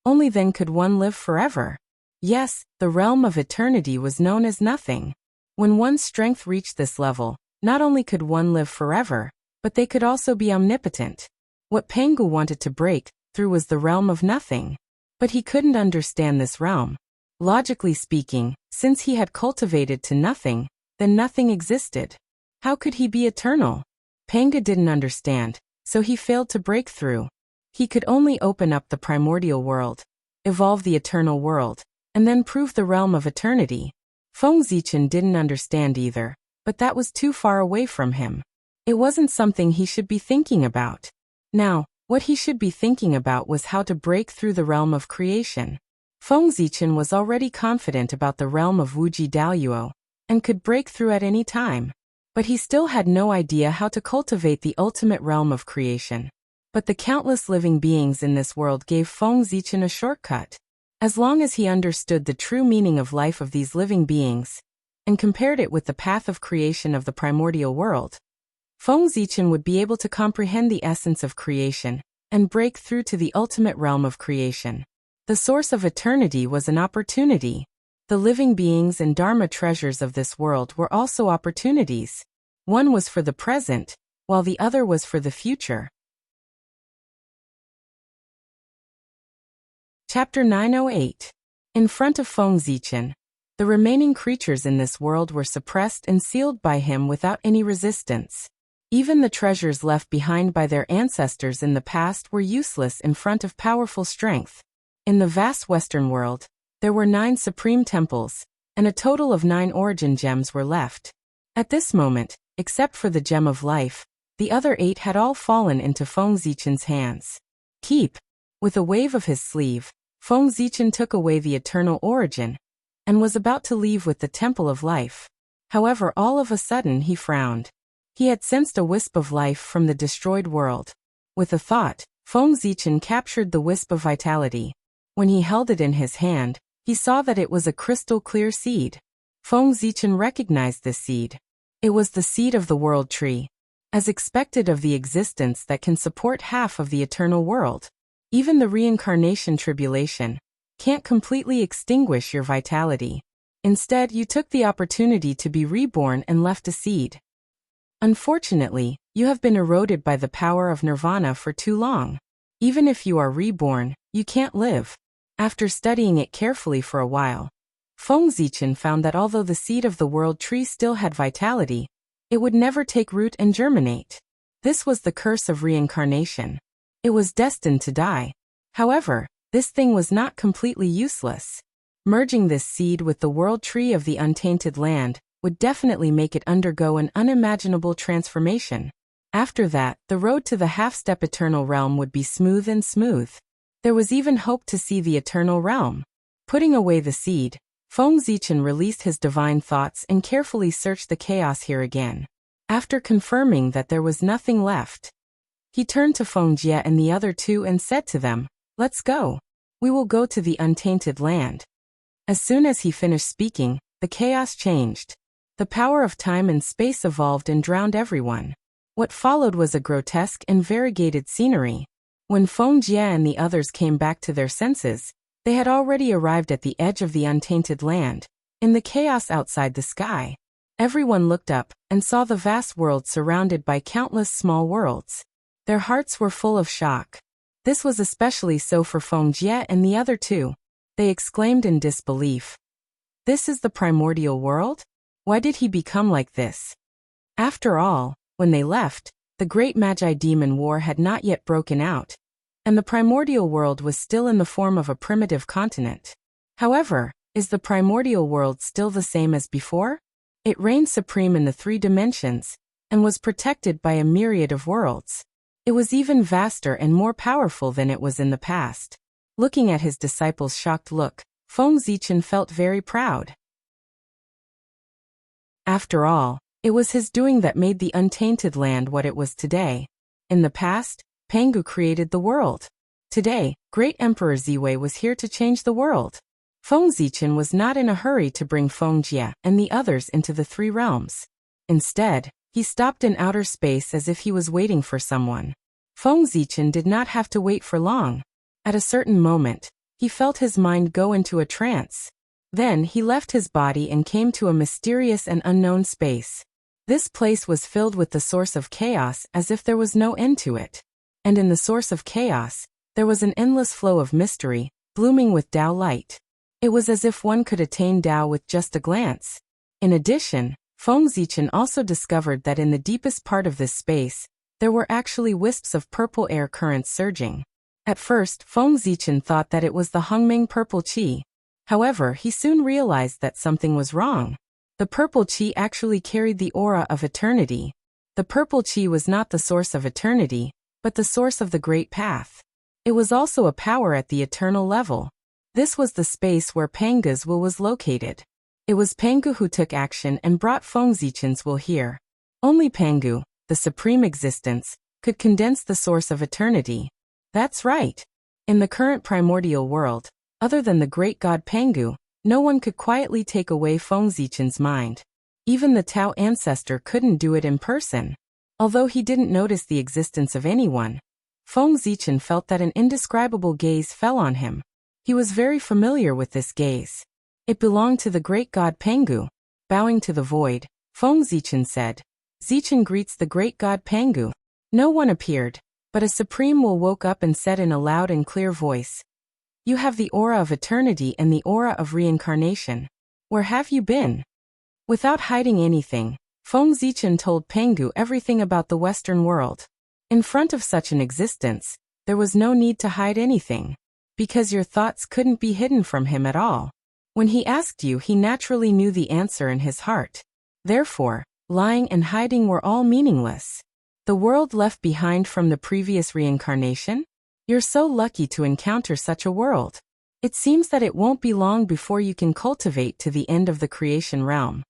Only then could one live forever. Yes, the realm of eternity was known as nothing. When one's strength reached this level, not only could one live forever, but they could also be omnipotent. What Pangu wanted to break through was the realm of nothing. But he couldn't understand this realm. Logically speaking, since he had cultivated to nothing, then nothing existed. How could he be eternal? Pangu didn't understand, so he failed to break through. He could only open up the primordial world, evolve the eternal world, and then prove the realm of eternity. Feng Zichen didn't understand either, but that was too far away from him. It wasn't something he should be thinking about. Now, what he should be thinking about was how to break through the realm of creation. Feng Zichen was already confident about the realm of Wuji Daoyuo, and could break through at any time. But he still had no idea how to cultivate the ultimate realm of creation. But the countless living beings in this world gave Feng Zichen a shortcut. As long as he understood the true meaning of life of these living beings, and compared it with the path of creation of the primordial world, Feng Zichen would be able to comprehend the essence of creation and break through to the ultimate realm of creation. The source of eternity was an opportunity. The living beings and Dharma treasures of this world were also opportunities. One was for the present, while the other was for the future. Chapter 908. In front of Feng Zichen, the remaining creatures in this world were suppressed and sealed by him without any resistance. Even the treasures left behind by their ancestors in the past were useless in front of powerful strength. In the vast Western world, there were 9 supreme temples, and a total of 9 origin gems were left. At this moment, except for the gem of life, The other 8 had all fallen into Feng Zichen's hands. Keep. With a wave of his sleeve, Feng Zichen took away the eternal origin, and was about to leave with the Temple of Life. However, all of a sudden he frowned. He had sensed a wisp of life from the destroyed world. With a thought, Feng Zichen captured the wisp of vitality. When he held it in his hand, he saw that it was a crystal-clear seed. Feng Zichen recognized this seed. It was the seed of the world tree. As expected of the existence that can support half of the eternal world. Even the reincarnation tribulation can't completely extinguish your vitality. Instead, you took the opportunity to be reborn and left a seed. Unfortunately, you have been eroded by the power of nirvana for too long. Even if you are reborn, you can't live. After studying it carefully for a while, Feng Zichen found that although the seed of the world tree still had vitality, it would never take root and germinate. This was the curse of reincarnation. It was destined to die. However, this thing was not completely useless. Merging this seed with the world tree of the untainted land would definitely make it undergo an unimaginable transformation. After that, the road to the half-step eternal realm would be smooth and smooth. There was even hope to see the eternal realm. Putting away the seed, Feng Zichen released his divine thoughts and carefully searched the chaos here again. After confirming that there was nothing left, he turned to Feng Jie and the other 2 and said to them, "Let's go. We will go to the untainted land." As soon as he finished speaking, the chaos changed. The power of time and space evolved and drowned everyone. What followed was a grotesque and variegated scenery. When Feng Jie and the others came back to their senses, they had already arrived at the edge of the untainted land, in the chaos outside the sky. Everyone looked up and saw the vast world surrounded by countless small worlds. Their hearts were full of shock. This was especially so for Feng Jie and the other 2. They exclaimed in disbelief. "This is the primordial world? Why did he become like this?" After all, when they left, the great Magi demon war had not yet broken out, and the primordial world was still in the form of a primitive continent. However, is the primordial world still the same as before? It reigned supreme in the 3 dimensions, and was protected by a myriad of worlds. It was even vaster and more powerful than it was in the past. Looking at his disciples' shocked look, Feng Zichen felt very proud. After all, it was his doing that made the untainted land what it was today. In the past, Pangu created the world. Today, Great Emperor Ziwei was here to change the world. Feng Zichen was not in a hurry to bring Feng Jie and the others into the 3 realms. Instead, he stopped in outer space as if he was waiting for someone. Feng Zichen did not have to wait for long. At a certain moment, he felt his mind go into a trance. Then he left his body and came to a mysterious and unknown space. This place was filled with the source of chaos as if there was no end to it. And in the source of chaos, there was an endless flow of mystery, blooming with Tao light. It was as if one could attain Tao with just a glance. In addition, Feng Zichen also discovered that in the deepest part of this space, there were actually wisps of purple air currents surging. At first, Feng Zichen thought that it was the Hongming purple qi. However, he soon realized that something was wrong. The purple qi actually carried the aura of eternity. The purple qi was not the source of eternity, but the source of the great path. It was also a power at the eternal level. This was the space where Pangu's will was located. It was Pangu who took action and brought Feng Zichen's will here. Only Pangu, the supreme existence, could condense the source of eternity. That's right. In the current primordial world, other than the great god Pangu, no one could quietly take away Feng Zichen's mind. Even the Tao ancestor couldn't do it in person. Although he didn't notice the existence of anyone, Feng Zichen felt that an indescribable gaze fell on him. He was very familiar with this gaze. It belonged to the great god Pangu. Bowing to the void, Feng Zichen said, "Zichen greets the great god Pangu." No one appeared, but a supreme will woke up and said in a loud and clear voice, "You have the aura of eternity and the aura of reincarnation. Where have you been?" Without hiding anything, Feng Zichen told Pangu everything about the Western world. In front of such an existence, there was no need to hide anything, because your thoughts couldn't be hidden from him at all. When he asked you, he naturally knew the answer in his heart. Therefore, lying and hiding were all meaningless. The world left behind from the previous reincarnation? You're so lucky to encounter such a world. It seems that it won't be long before you can cultivate to the end of the creation realm.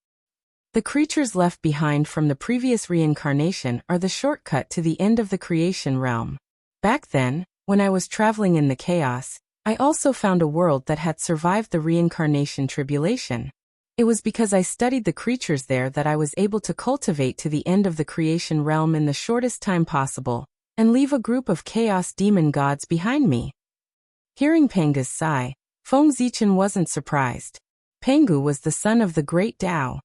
The creatures left behind from the previous reincarnation are the shortcut to the end of the creation realm. Back then, when I was traveling in the chaos, I also found a world that had survived the reincarnation tribulation. It was because I studied the creatures there that I was able to cultivate to the end of the creation realm in the shortest time possible, and leave a group of chaos demon gods behind me. Hearing Pengu's sigh, Feng Zichen wasn't surprised. Pengu was the son of the great Tao.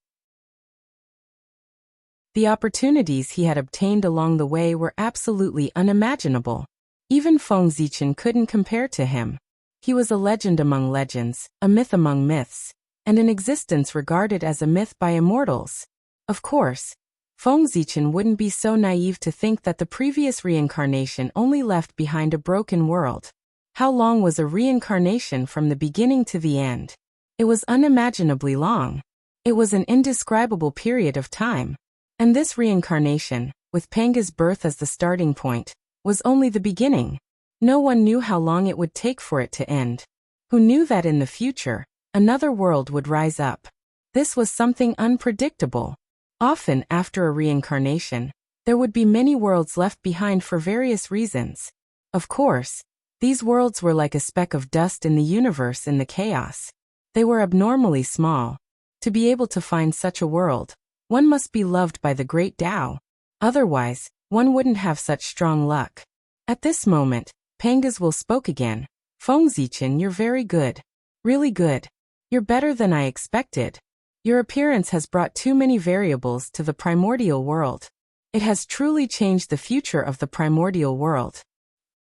The opportunities he had obtained along the way were absolutely unimaginable. Even Feng Zichen couldn't compare to him. He was a legend among legends, a myth among myths, and an existence regarded as a myth by immortals. Of course, Feng Zichen wouldn't be so naive to think that the previous reincarnation only left behind a broken world. How long was a reincarnation from the beginning to the end? It was unimaginably long. It was an indescribable period of time. And this reincarnation, with Pengu's birth as the starting point, was only the beginning. No one knew how long it would take for it to end. Who knew that in the future, another world would rise up? This was something unpredictable. Often after a reincarnation, there would be many worlds left behind for various reasons. Of course, these worlds were like a speck of dust in the universe in the chaos. They were abnormally small. To be able to find such a world, one must be loved by the great Tao. Otherwise, one wouldn't have such strong luck. At this moment, Pengu's will spoke again. Feng Zichen, you're very good. Really good. You're better than I expected. Your appearance has brought too many variables to the primordial world. It has truly changed the future of the primordial world.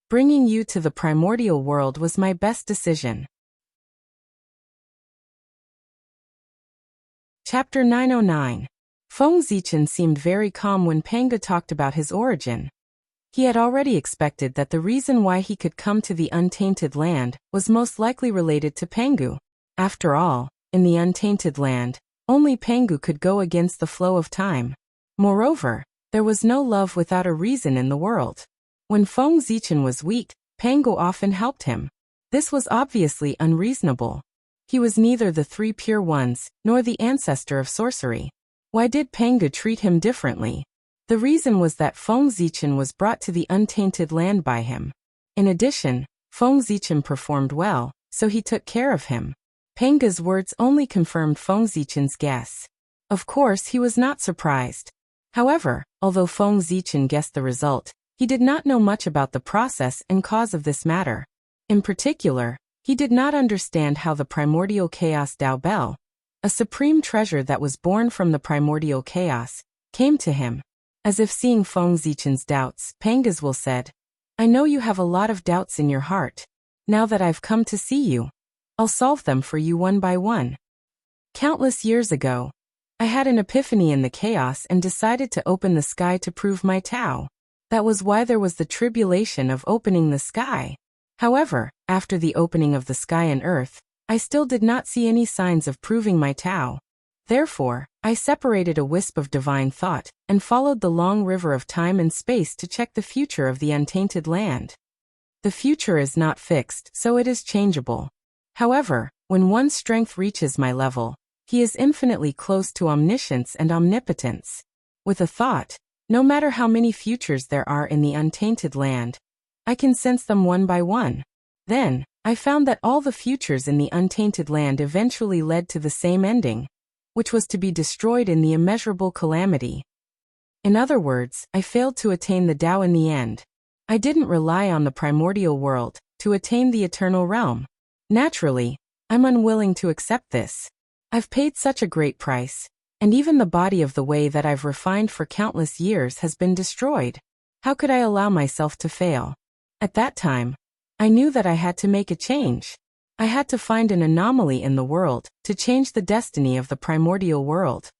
Bringing you to the primordial world was my best decision. Chapter 909. Feng Zichen seemed very calm when Pengu talked about his origin. He had already expected that the reason why he could come to the untainted land was most likely related to Pengu. After all, in the untainted land, only Pengu could go against the flow of time. Moreover, there was no love without a reason in the world. When Feng Zichen was weak, Pengu often helped him. This was obviously unreasonable. He was neither the three pure ones, nor the ancestor of sorcery. Why did Pengu treat him differently? The reason was that Feng Zichen was brought to the untainted land by him. In addition, Feng Zichen performed well, so he took care of him. Pengu's words only confirmed Feng Zichen's guess. Of course, he was not surprised. However, although Feng Zichen guessed the result, he did not know much about the process and cause of this matter. In particular, he did not understand how the primordial chaos Dao Bell, a supreme treasure that was born from the primordial chaos, came to him. As if seeing Feng Zichen's doubts, Pengu's will said, I know you have a lot of doubts in your heart. Now that I've come to see you, I'll solve them for you one by one. Countless years ago, I had an epiphany in the chaos and decided to open the sky to prove my Tao. That was why there was the tribulation of opening the sky. However, after the opening of the sky and earth, I still did not see any signs of proving my Tao. Therefore, I separated a wisp of divine thought and followed the long river of time and space to check the future of the untainted land. The future is not fixed, so it is changeable. However, when one's strength reaches my level, he is infinitely close to omniscience and omnipotence. With a thought, no matter how many futures there are in the untainted land, I can sense them one by one. Then, I found that all the futures in the untainted land eventually led to the same ending, which was to be destroyed in the immeasurable calamity. In other words, I failed to attain the Tao in the end. I didn't rely on the primordial world to attain the eternal realm. Naturally, I'm unwilling to accept this. I've paid such a great price, and even the body of the way that I've refined for countless years has been destroyed. How could I allow myself to fail? At that time, I knew that I had to make a change. I had to find an anomaly in the world to change the destiny of the primordial world.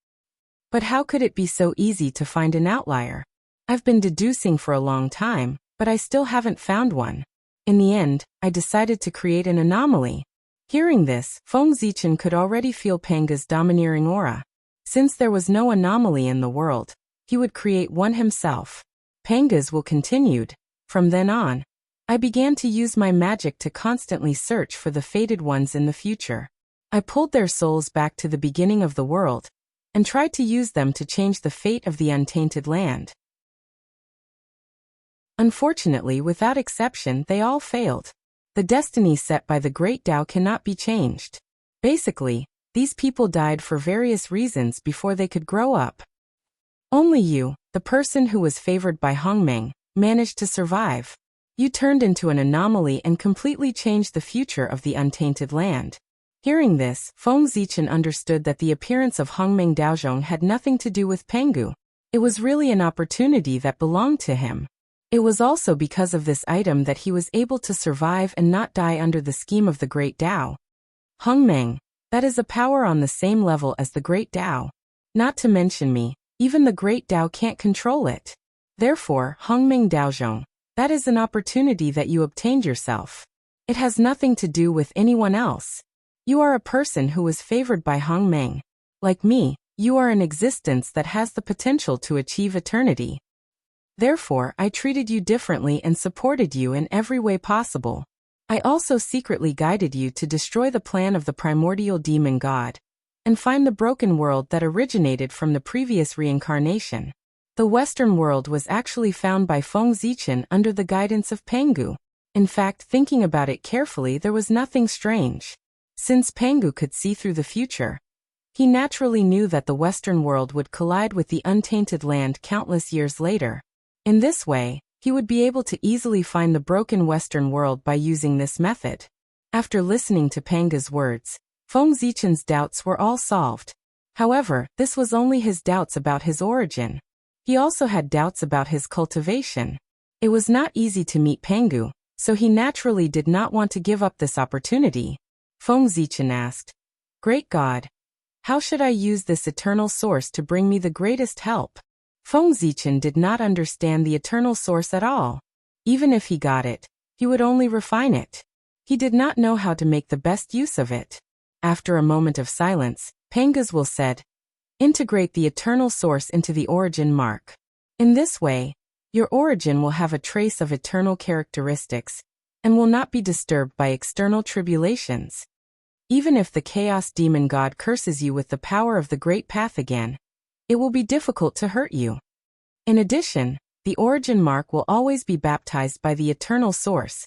But how could it be so easy to find an outlier? I've been deducing for a long time, but I still haven't found one. In the end, I decided to create an anomaly. Hearing this, Feng Zichen could already feel Pengu's domineering aura. Since there was no anomaly in the world, he would create one himself. Panga's will continued. From then on, I began to use my magic to constantly search for the fated ones in the future. I pulled their souls back to the beginning of the world, and tried to use them to change the fate of the untainted land. Unfortunately, without exception, they all failed. The destiny set by the Great Tao cannot be changed. Basically, these people died for various reasons before they could grow up. Only you, the person who was favored by Hongmeng, managed to survive. You turned into an anomaly and completely changed the future of the untainted land. Hearing this, Feng Zichen understood that the appearance of Hongmeng Daozhong had nothing to do with Pengu. It was really an opportunity that belonged to him. It was also because of this item that he was able to survive and not die under the scheme of the Great Tao. Hongmeng, that is a power on the same level as the Great Tao. Not to mention me, even the Great Tao can't control it. Therefore, Hongmeng Daozhong, that is an opportunity that you obtained yourself. It has nothing to do with anyone else. You are a person who was favored by Hongmeng. Like me, you are an existence that has the potential to achieve eternity. Therefore, I treated you differently and supported you in every way possible. I also secretly guided you to destroy the plan of the primordial demon god, and find the broken world that originated from the previous reincarnation. The Western world was actually found by Feng Zichen under the guidance of Pengu. In fact, thinking about it carefully, there was nothing strange. Since Pengu could see through the future, he naturally knew that the Western world would collide with the untainted land countless years later. In this way, he would be able to easily find the broken Western world by using this method. After listening to Pengu's words, Feng Zichen's doubts were all solved. However, this was only his doubts about his origin. He also had doubts about his cultivation. It was not easy to meet Pengu, so he naturally did not want to give up this opportunity. Feng Zichen asked, "Great God, how should I use this eternal source to bring me the greatest help?" Feng Zichen did not understand the eternal source at all. Even if he got it, he would only refine it. He did not know how to make the best use of it. After a moment of silence, Pengu's will said, "Integrate the eternal source into the origin mark. In this way, your origin will have a trace of eternal characteristics, and will not be disturbed by external tribulations. Even if the chaos demon god curses you with the power of the great path again, it will be difficult to hurt you. In addition, the origin mark will always be baptized by the eternal source,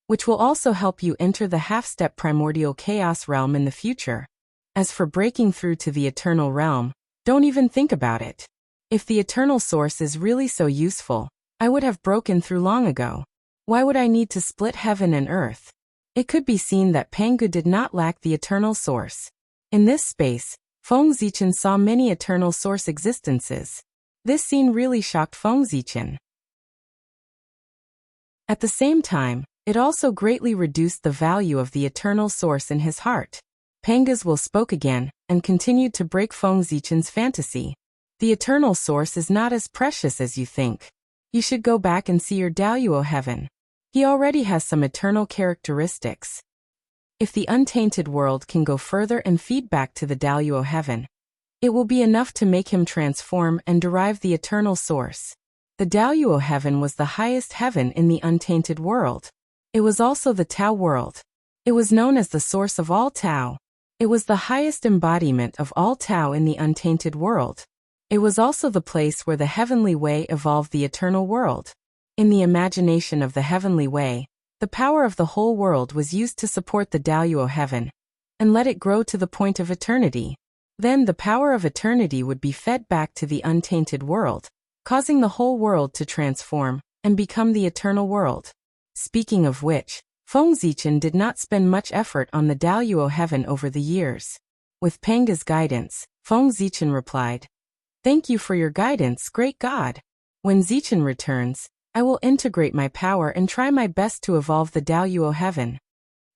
which will also help you enter the half-step primordial chaos realm in the future. As for breaking through to the eternal realm, don't even think about it. If the eternal source is really so useful, I would have broken through long ago. Why would I need to split heaven and earth?" It could be seen that Pengu did not lack the eternal source. In this space, Feng Zichen saw many eternal source existences. This scene really shocked Feng Zichen. At the same time, it also greatly reduced the value of the eternal source in his heart. Pengu's will spoke again, and continued to break Feng Zichen's fantasy. "The eternal source is not as precious as you think. You should go back and see your Daoyuo heaven. He already has some eternal characteristics. If the untainted world can go further and feed back to the Daoyuo heaven, it will be enough to make him transform and derive the eternal source." The Daoyuo heaven was the highest heaven in the untainted world. It was also the Tao world. It was known as the source of all Tao. It was the highest embodiment of all Tao in the untainted world. It was also the place where the heavenly way evolved the eternal world. In the imagination of the heavenly way, the power of the whole world was used to support the Daoyuo heaven, and let it grow to the point of eternity. Then the power of eternity would be fed back to the untainted world, causing the whole world to transform and become the eternal world. Speaking of which, Feng Zichen did not spend much effort on the Daoyuo heaven over the years. With Pengu's guidance, Feng Zichen replied, "Thank you for your guidance, great God. When Zichen returns, I will integrate my power and try my best to evolve the Daoyuo heaven."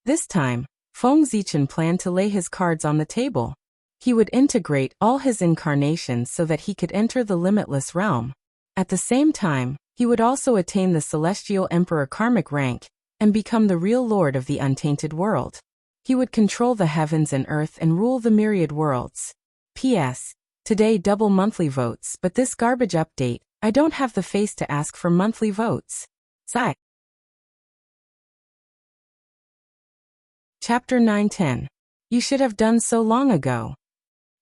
This time, Feng Zichen planned to lay his cards on the table. He would integrate all his incarnations so that he could enter the limitless realm. At the same time, he would also attain the Celestial Emperor karmic rank, and become the real lord of the untainted world. He would control the heavens and earth and rule the myriad worlds. P.S. Today double monthly votes, but this garbage update, I don't have the face to ask for monthly votes. Sigh. Chapter 9-10. You should have done so long ago.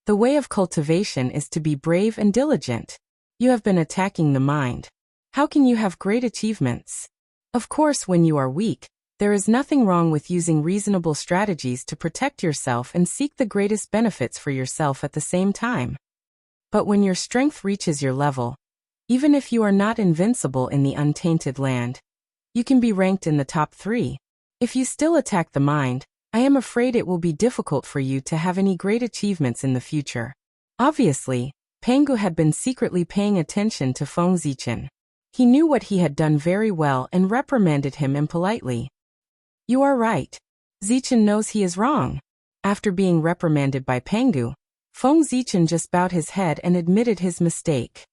The way of cultivation is to be brave and diligent. You have been attacking the mind. How can you have great achievements? Of course, when you are weak, there is nothing wrong with using reasonable strategies to protect yourself and seek the greatest benefits for yourself at the same time. But when your strength reaches your level, even if you are not invincible in the untainted land, you can be ranked in the top 3. If you still attack the mind, I am afraid it will be difficult for you to have any great achievements in the future. Obviously, Pangu had been secretly paying attention to Feng Zichen. He knew what he had done very well and reprimanded him impolitely. You are right. Zichen knows he is wrong. After being reprimanded by Pangu, Feng Zichen just bowed his head and admitted his mistake.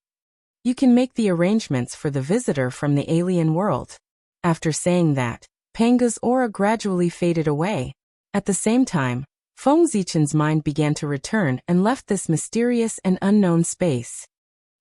You can make the arrangements for the visitor from the alien world. After saying that, Pangu's aura gradually faded away. At the same time, Feng Zichen's mind began to return and left this mysterious and unknown space.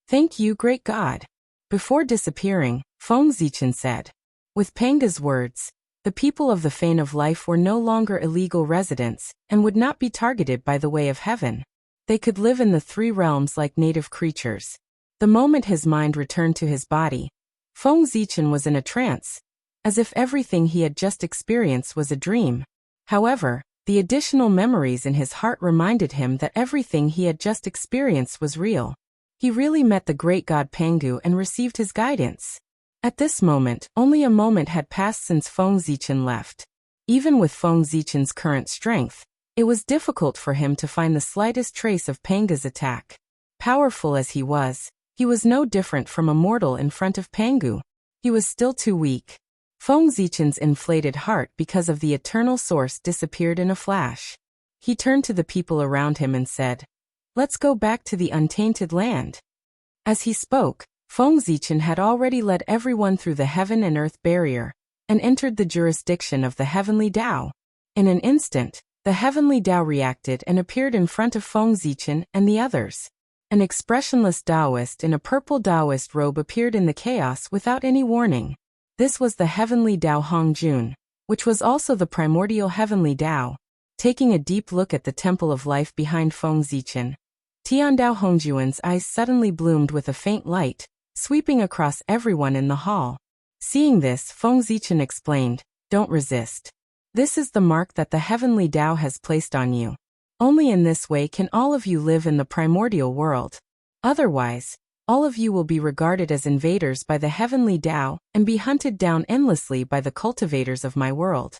Thank you, great God. Before disappearing, Feng Zichen said. With Pangu's words, the people of the Fane of Life were no longer illegal residents and would not be targeted by the way of heaven. They could live in the 3 realms like native creatures. The moment his mind returned to his body, Feng Zichen was in a trance, as if everything he had just experienced was a dream. However, the additional memories in his heart reminded him that everything he had just experienced was real. He really met the great god Pangu and received his guidance. At this moment, only a moment had passed since Feng Zichen left. Even with Feng Zichen's current strength, it was difficult for him to find the slightest trace of Pangu's attack. Powerful as he was no different from a mortal in front of Pangu. He was still too weak. Feng Zichen's inflated heart because of the eternal source disappeared in a flash. He turned to the people around him and said, "Let's go back to the untainted land." As he spoke, Feng Zichen had already led everyone through the heaven and earth barrier, and entered the jurisdiction of the heavenly Tao. In an instant, the heavenly Tao reacted and appeared in front of Feng Zichen and the others. An expressionless Taoist in a purple Taoist robe appeared in the chaos without any warning. This was the heavenly Tao Hongjun, which was also the primordial heavenly Tao. Taking a deep look at the temple of life behind Feng Zichen, Tiandao Hongjuan's eyes suddenly bloomed with a faint light, sweeping across everyone in the hall. Seeing this, Feng Zichen explained, "Don't resist. This is the mark that the heavenly Tao has placed on you. Only in this way can all of you live in the primordial world. Otherwise, all of you will be regarded as invaders by the heavenly Tao and be hunted down endlessly by the cultivators of my world."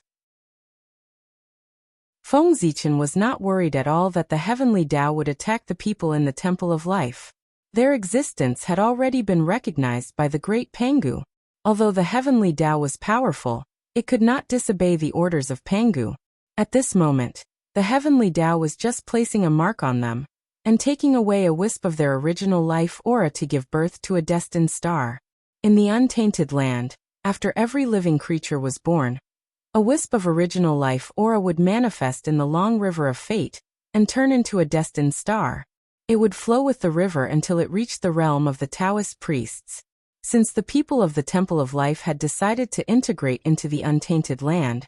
Feng Zichen was not worried at all that the heavenly Tao would attack the people in the Temple of Life. Their existence had already been recognized by the great Pangu. Although the heavenly Tao was powerful, it could not disobey the orders of Pangu. At this moment, the heavenly Tao was just placing a mark on them, and taking away a wisp of their original life aura to give birth to a destined star. In the untainted land, after every living creature was born, a wisp of original life aura would manifest in the long river of fate, and turn into a destined star. It would flow with the river until it reached the realm of the Taoist priests. Since the people of the Temple of Life had decided to integrate into the untainted land,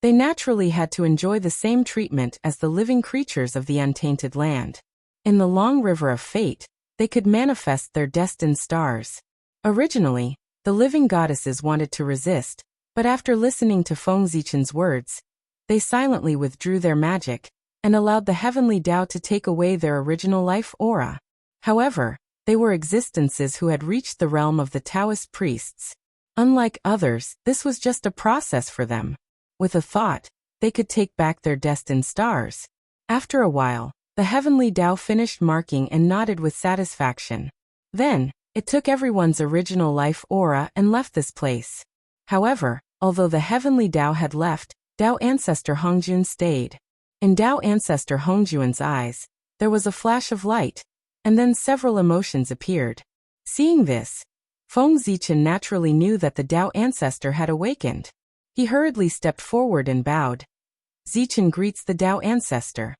they naturally had to enjoy the same treatment as the living creatures of the untainted land. In the long river of fate, they could manifest their destined stars. Originally, the living goddesses wanted to resist, but after listening to Feng Zichen's words, they silently withdrew their magic, and allowed the heavenly Tao to take away their original life aura. However, they were existences who had reached the realm of the Taoist priests. Unlike others, this was just a process for them. With a thought, they could take back their destined stars. After a while, the heavenly Tao finished marking and nodded with satisfaction. Then, it took everyone's original life aura and left this place. However, although the heavenly Tao had left, Tao Ancestor Hongjun stayed. In Tao Ancestor Hongjuan's eyes, there was a flash of light, and then several emotions appeared. Seeing this, Feng Zichen naturally knew that the Tao Ancestor had awakened. He hurriedly stepped forward and bowed. Zichen greets the Tao Ancestor.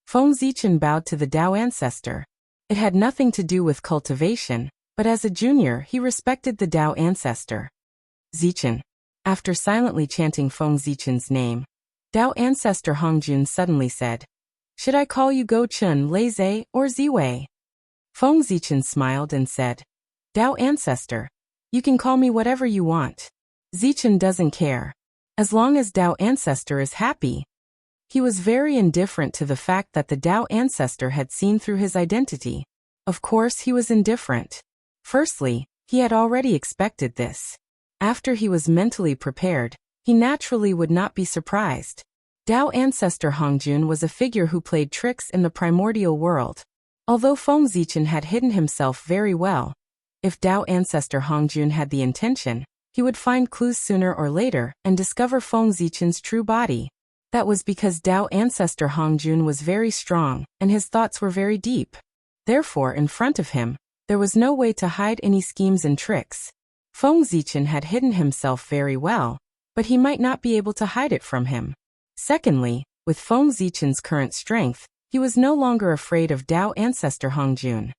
Feng Zichen bowed to the Tao Ancestor. It had nothing to do with cultivation, But as a junior, he respected the Tao ancestor. Zichen. After silently chanting Feng Zichen's name, Tao ancestor Hongjun suddenly said, "Should I call you Go Chun Lei Zhe or Ziwei?" Feng Zichen smiled and said, "Tao ancestor, you can call me whatever you want. Zichen doesn't care. As long as Tao ancestor is happy." He was very indifferent to the fact that the Tao ancestor had seen through his identity. Of course he was indifferent. Firstly, he had already expected this. After he was mentally prepared, he naturally would not be surprised. Tao ancestor Hongjun was a figure who played tricks in the primordial world. Although Feng Zichen had hidden himself very well, if Tao ancestor Hongjun had the intention, he would find clues sooner or later and discover Feng Zichen's true body. That was because Tao ancestor Hongjun was very strong and his thoughts were very deep. Therefore, in front of him, there was no way to hide any schemes and tricks. Feng Zichen had hidden himself very well, but he might not be able to hide it from him. Secondly, with Feng Zichen's current strength, he was no longer afraid of Tao ancestor Hongjun.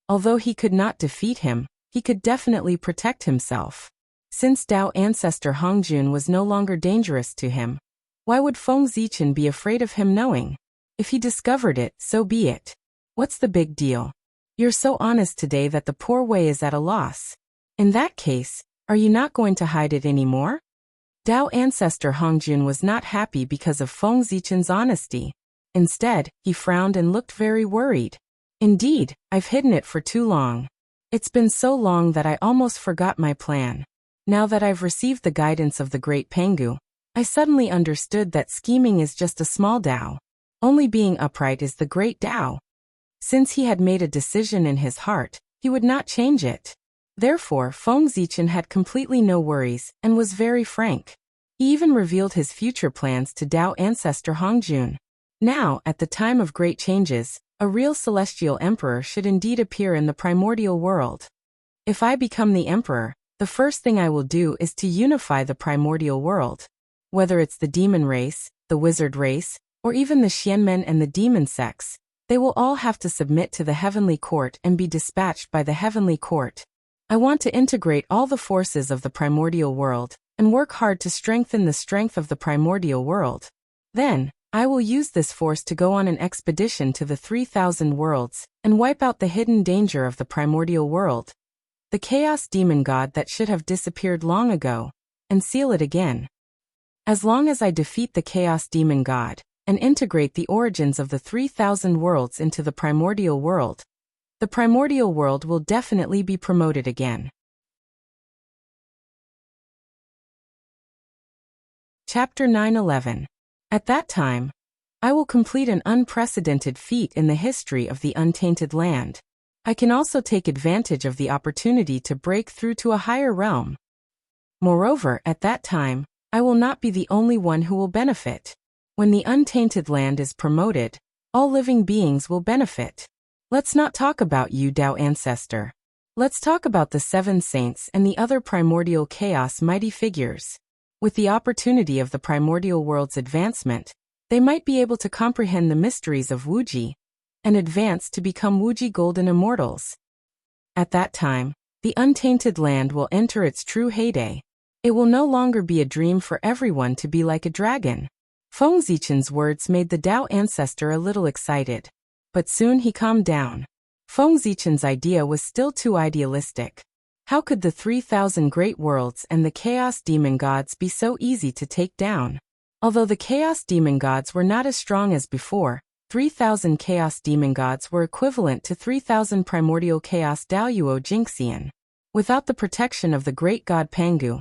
Although he could not defeat him, he could definitely protect himself. Since Tao ancestor Hongjun was no longer dangerous to him, why would Feng Zichen be afraid of him knowing? If he discovered it, so be it. What's the big deal? You're so honest today that the poor Wei is at a loss. In that case, are you not going to hide it anymore? Tao ancestor Hongjun was not happy because of Feng Zichen's honesty. Instead, he frowned and looked very worried. Indeed, I've hidden it for too long. It's been so long that I almost forgot my plan. Now that I've received the guidance of the great Pangu, I suddenly understood that scheming is just a small Tao. Only being upright is the great Tao. Since he had made a decision in his heart, he would not change it. Therefore, Feng Zichen had completely no worries and was very frank. He even revealed his future plans to Tao ancestor Hongjun. Now, at the time of great changes, a real celestial emperor should indeed appear in the primordial world. If I become the emperor, the first thing I will do is to unify the primordial world. Whether it's the demon race, the wizard race, or even the Xianmen and the demon sects, they will all have to submit to the heavenly court and be dispatched by the heavenly court. I want to integrate all the forces of the primordial world and work hard to strengthen the strength of the primordial world. Then, I will use this force to go on an expedition to the 3,000 worlds and wipe out the hidden danger of the primordial world, the chaos demon god that should have disappeared long ago, and seal it again. As long as I defeat the chaos demon god and integrate the origins of the 3,000 worlds into the primordial world, the primordial world will definitely be promoted again. Chapter 9:11. At that time, I will complete an unprecedented feat in the history of the untainted land. I can also take advantage of the opportunity to break through to a higher realm. Moreover, at that time, I will not be the only one who will benefit. When the untainted land is promoted, all living beings will benefit. Let's not talk about you, Tao ancestor. Let's talk about the 7 saints and the other primordial chaos mighty figures. With the opportunity of the primordial world's advancement, they might be able to comprehend the mysteries of Wuji and advance to become Wuji golden immortals. At that time, the untainted land will enter its true heyday. It will no longer be a dream for everyone to be like a dragon. Feng Zichen's words made the Tao ancestor a little excited. But soon he calmed down. Feng Zichen's idea was still too idealistic. How could the 3,000 great worlds and the chaos demon gods be so easy to take down? Although the chaos demon gods were not as strong as before, 3,000 chaos demon gods were equivalent to 3,000 primordial chaos Daoyuo Jinxian. Without the protection of the great god Pangu,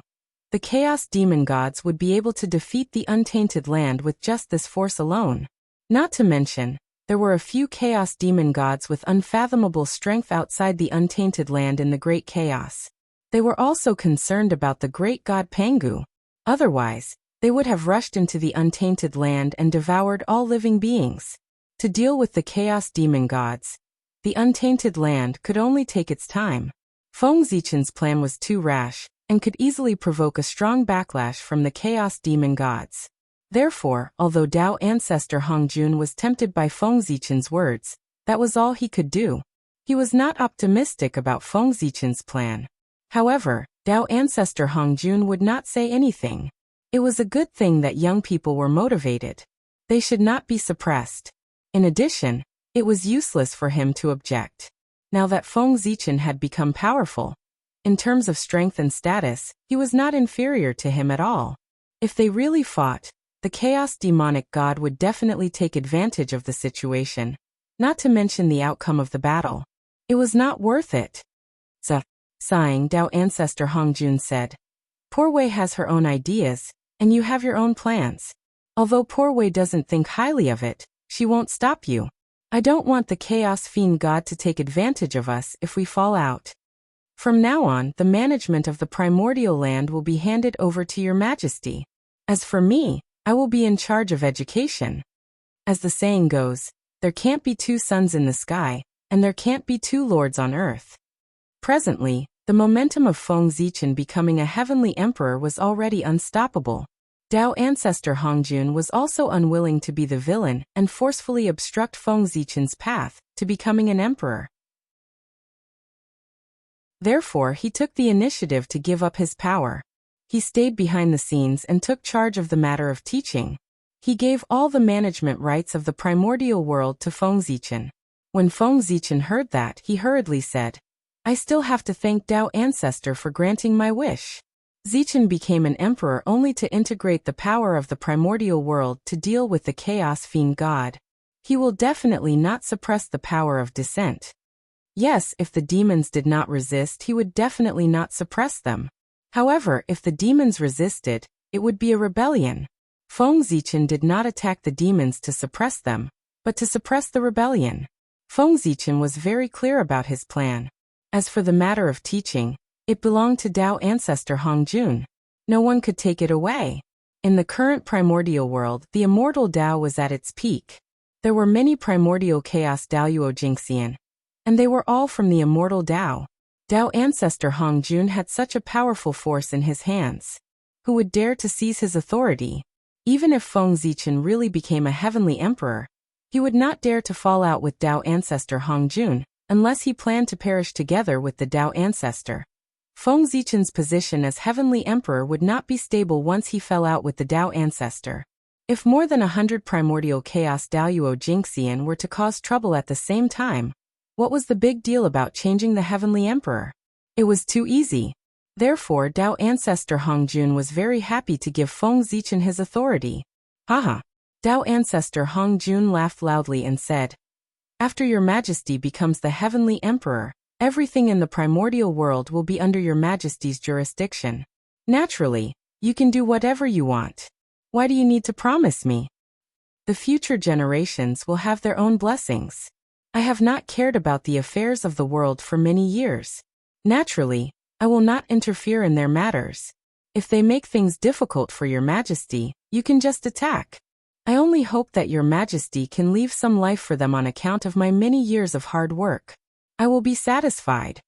the chaos demon gods would be able to defeat the untainted land with just this force alone. Not to mention, there were a few chaos demon gods with unfathomable strength outside the untainted land in the great chaos. They were also concerned about the great god Pangu. Otherwise, they would have rushed into the untainted land and devoured all living beings. To deal with the chaos demon gods, the untainted land could only take its time. Feng Zichen's plan was too rash and could easily provoke a strong backlash from the chaos demon gods. Therefore, although Tao ancestor Hongjun was tempted by Feng Zichen's words, that was all he could do. He was not optimistic about Feng Zichen's plan. However, Dao ancestor Hongjun would not say anything. It was a good thing that young people were motivated. They should not be suppressed. In addition, it was useless for him to object. Now that Feng Zichen had become powerful, in terms of strength and status, he was not inferior to him at all. If they really fought, the chaos demonic god would definitely take advantage of the situation, not to mention the outcome of the battle. It was not worth it. Sighing, Dao ancestor Hongjun said, Poor Wei has her own ideas, and you have your own plans. Although Poor Wei doesn't think highly of it, she won't stop you. I don't want the chaos fiend god to take advantage of us if we fall out. From now on, the management of the primordial land will be handed over to your majesty. As for me, I will be in charge of education. As the saying goes, there can't be two suns in the sky, and there can't be two lords on earth. Presently, the momentum of Feng Zichen becoming a heavenly emperor was already unstoppable. Dao ancestor Hongjun was also unwilling to be the villain and forcefully obstruct Feng Zichen's path to becoming an emperor. Therefore, he took the initiative to give up his power. He stayed behind the scenes and took charge of the matter of teaching. He gave all the management rights of the primordial world to Feng Zichen. When Feng Zichen heard that, he hurriedly said, I still have to thank Dao ancestor for granting my wish. Zichen became an emperor only to integrate the power of the primordial world to deal with the chaos fiend god. He will definitely not suppress the power of dissent. Yes, if the demons did not resist, he would definitely not suppress them. However, if the demons resisted, it would be a rebellion. Feng Zichen did not attack the demons to suppress them, but to suppress the rebellion. Feng Zichen was very clear about his plan. As for the matter of teaching, it belonged to Dao ancestor Hongjun. No one could take it away. In the current primordial world, the immortal Dao was at its peak. There were many primordial chaos Daoyuo Jingxian, and they were all from the immortal Dao. Dao ancestor Hongjun had such a powerful force in his hands. Who would dare to seize his authority? Even if Feng Zichen really became a heavenly emperor, he would not dare to fall out with Dao ancestor Hongjun, unless he planned to perish together with the Dao ancestor. Feng Zichen's position as heavenly emperor would not be stable once he fell out with the Dao ancestor. If more than 100 primordial chaos Daoyuo Jingxian were to cause trouble at the same time, what was the big deal about changing the heavenly emperor? It was too easy. Therefore, Dao ancestor Hongjun was very happy to give Feng Zichen his authority. Haha. Dao ancestor Hongjun laughed loudly and said, After your majesty becomes the heavenly emperor, everything in the primordial world will be under your majesty's jurisdiction. Naturally, you can do whatever you want. Why do you need to promise me? The future generations will have their own blessings. I have not cared about the affairs of the world for many years. Naturally, I will not interfere in their matters. If they make things difficult for your majesty, you can just attack. I only hope that your majesty can leave some life for them on account of my many years of hard work. I will be satisfied.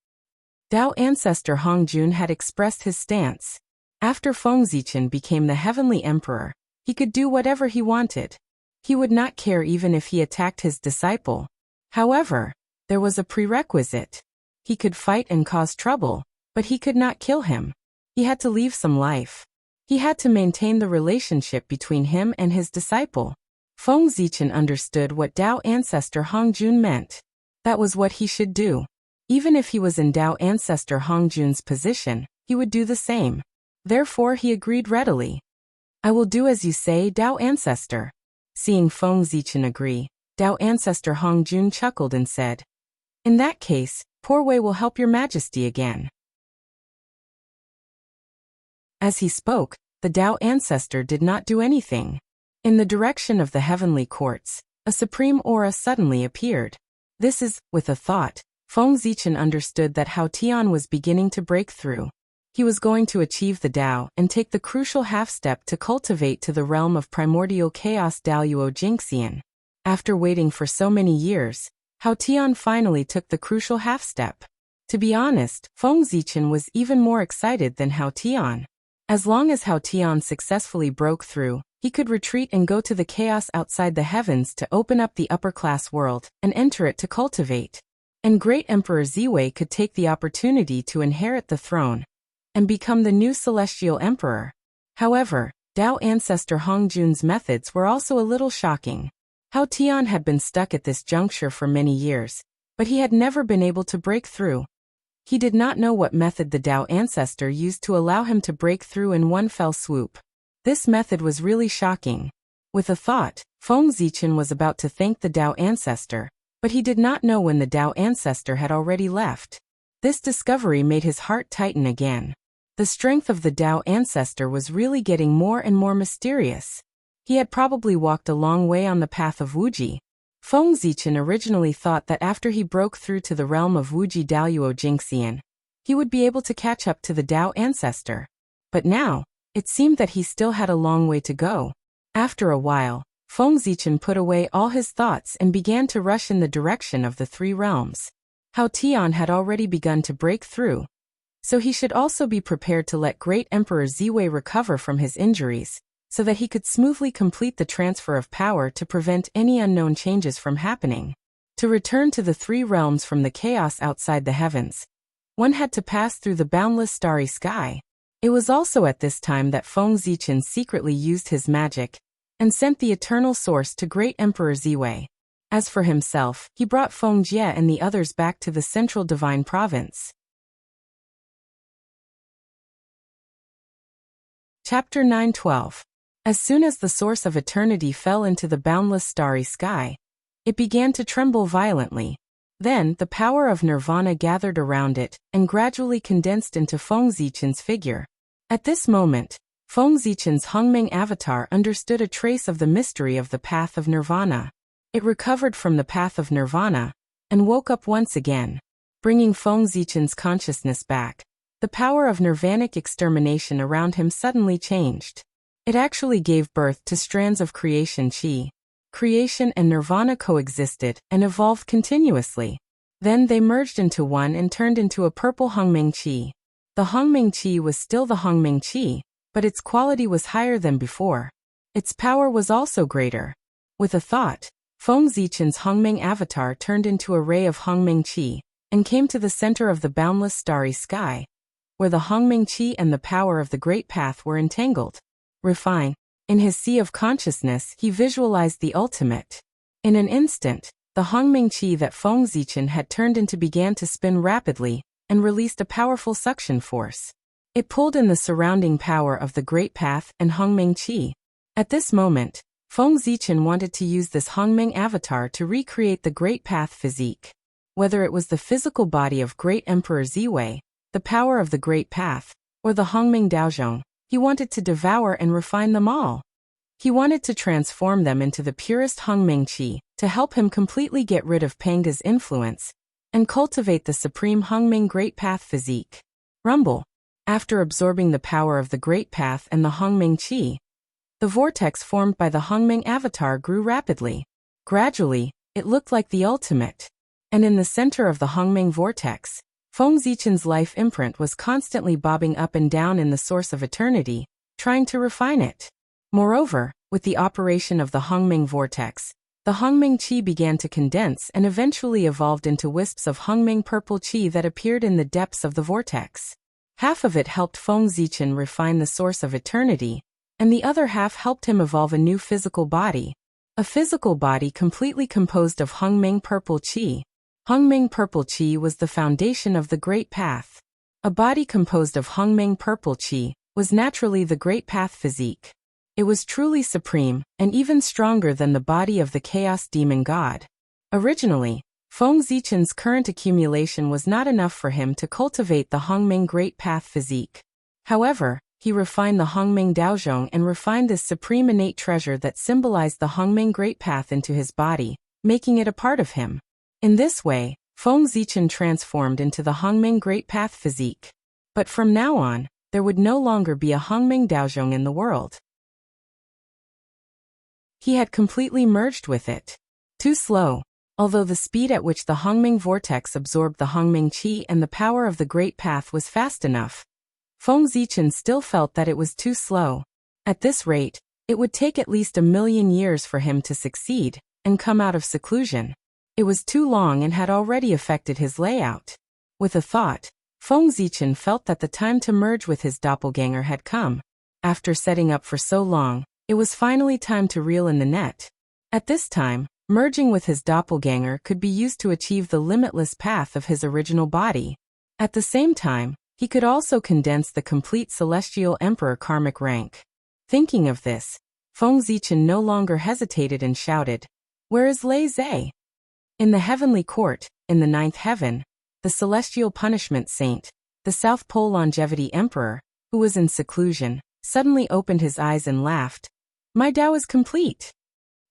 Dao ancestor Hongjun had expressed his stance. After Feng Zichen became the heavenly emperor, he could do whatever he wanted. He would not care even if he attacked his disciple. However, there was a prerequisite. He could fight and cause trouble, but he could not kill him. He had to leave some life. He had to maintain the relationship between him and his disciple. Feng Zichen understood what Dao ancestor Hongjun meant. That was what he should do. Even if he was in Dao ancestor Hongjun's position, he would do the same. Therefore he agreed readily. I will do as you say, Dao ancestor. Seeing Feng Zichen agree, Dao ancestor Hongjun chuckled and said, In that case, Poor Wei will help your majesty again. As he spoke, the Dao ancestor did not do anything. In the direction of the heavenly courts, a supreme aura suddenly appeared. This is, with a thought, Feng Zichen understood that Hao Tian was beginning to break through. He was going to achieve the Dao and take the crucial half-step to cultivate to the realm of primordial chaos Daoyuo Jingxian. After waiting for so many years, Hao Tian finally took the crucial half-step. To be honest, Feng Zichen was even more excited than Hao Tian. As long as Hao Tian successfully broke through, he could retreat and go to the chaos outside the heavens to open up the upper-class world and enter it to cultivate. and great Emperor Ziwei could take the opportunity to inherit the throne and become the new celestial emperor. However, Dao ancestor Hongjun's methods were also a little shocking. Hao Tian had been stuck at this juncture for many years, but he had never been able to break through. He did not know what method the Dao ancestor used to allow him to break through in one fell swoop. This method was really shocking. With a thought, Feng Zichen was about to thank the Dao ancestor, but he did not know when the Dao ancestor had already left. This discovery made his heart tighten again. The strength of the Dao ancestor was really getting more and more mysterious. He had probably walked a long way on the path of Wuji. Feng Zichen originally thought that after he broke through to the realm of Wuji Daoyuo Jingxian, he would be able to catch up to the Dao ancestor. But now, it seemed that he still had a long way to go. After a while, Feng Zichen put away all his thoughts and began to rush in the direction of the three realms. Hao Tian had already begun to break through, so he should also be prepared to let great Emperor Ziwei recover from his injuries, so that he could smoothly complete the transfer of power to prevent any unknown changes from happening. To return to the three realms from the chaos outside the heavens, one had to pass through the boundless starry sky. It was also at this time that Feng Zichen secretly used his magic and sent the eternal source to great Emperor Ziwei. As for himself, he brought Feng Jie and the others back to the central divine province. Chapter 9:12. As soon as the source of eternity fell into the boundless starry sky, it began to tremble violently. Then the power of nirvana gathered around it and gradually condensed into Feng Zichen's figure. At this moment, Feng Zichen's Hongming avatar understood a trace of the mystery of the path of nirvana. It recovered from the path of nirvana and woke up once again, bringing Feng Zichen's consciousness back. The power of nirvanic extermination around him suddenly changed. It actually gave birth to strands of creation chi. Creation and nirvana coexisted and evolved continuously. Then they merged into one and turned into a purple Hongming chi. The Hongming chi was still the Hongming chi, but its quality was higher than before. Its power was also greater. With a thought, Feng Zichen's Hongming avatar turned into a ray of Hongming chi and came to the center of the boundless starry sky, where the Hongming chi and the power of the Great Path were entangled. Refine. In his sea of consciousness, he visualized the ultimate. In an instant, the Hongming chi that Feng Zichen had turned into began to spin rapidly and released a powerful suction force. It pulled in the surrounding power of the Great Path and Hongming chi. At this moment, Feng Zichen wanted to use this Hongming avatar to recreate the Great Path physique. Whether it was the physical body of Great Emperor Ziwei, the power of the Great Path, or the Hongming Daozhong, he wanted to devour and refine them all. He wanted to transform them into the purest Hongming Qi, to help him completely get rid of Panga's influence, and cultivate the supreme Hongming Great Path physique. Rumble. After absorbing the power of the Great Path and the Hongming Qi, the vortex formed by the Hongming avatar grew rapidly. Gradually, it looked like the ultimate. And in the center of the Hongming vortex, Feng Zichen's life imprint was constantly bobbing up and down in the source of eternity, trying to refine it. Moreover, with the operation of the Hongming vortex, the Hongming Qi began to condense and eventually evolved into wisps of Hongming purple Qi that appeared in the depths of the vortex. Half of it helped Feng Zichen refine the source of eternity, and the other half helped him evolve a new physical body. A physical body completely composed of Hongming purple Qi. Hongming purple Qi was the foundation of the Great Path. A body composed of Hongming purple Qi was naturally the Great Path physique. It was truly supreme, and even stronger than the body of the Chaos Demon God. Originally, Feng Zichen's current accumulation was not enough for him to cultivate the Hongming Great Path physique. However, he refined the Hongming Daozhong and refined this supreme innate treasure that symbolized the Hongming Great Path into his body, making it a part of him. In this way, Feng Zichen transformed into the Hongming Great Path physique. But from now on, there would no longer be a Hongming Daozhong in the world. He had completely merged with it. Too slow. Although the speed at which the Hongming vortex absorbed the Hongming Qi and the power of the Great Path was fast enough, Feng Zichen still felt that it was too slow. At this rate, it would take at least 1,000,000 years for him to succeed and come out of seclusion. It was too long and had already affected his layout. With a thought, Feng Zichen felt that the time to merge with his doppelganger had come. After setting up for so long, it was finally time to reel in the net. At this time, merging with his doppelganger could be used to achieve the limitless path of his original body. At the same time, he could also condense the complete Celestial Emperor karmic rank. Thinking of this, Feng Zichen no longer hesitated and shouted, "Where is Lei Zhe?" In the heavenly court, in the ninth heaven, the celestial punishment saint, the South Pole Longevity Emperor, who was in seclusion, suddenly opened his eyes and laughed. "My Tao is complete."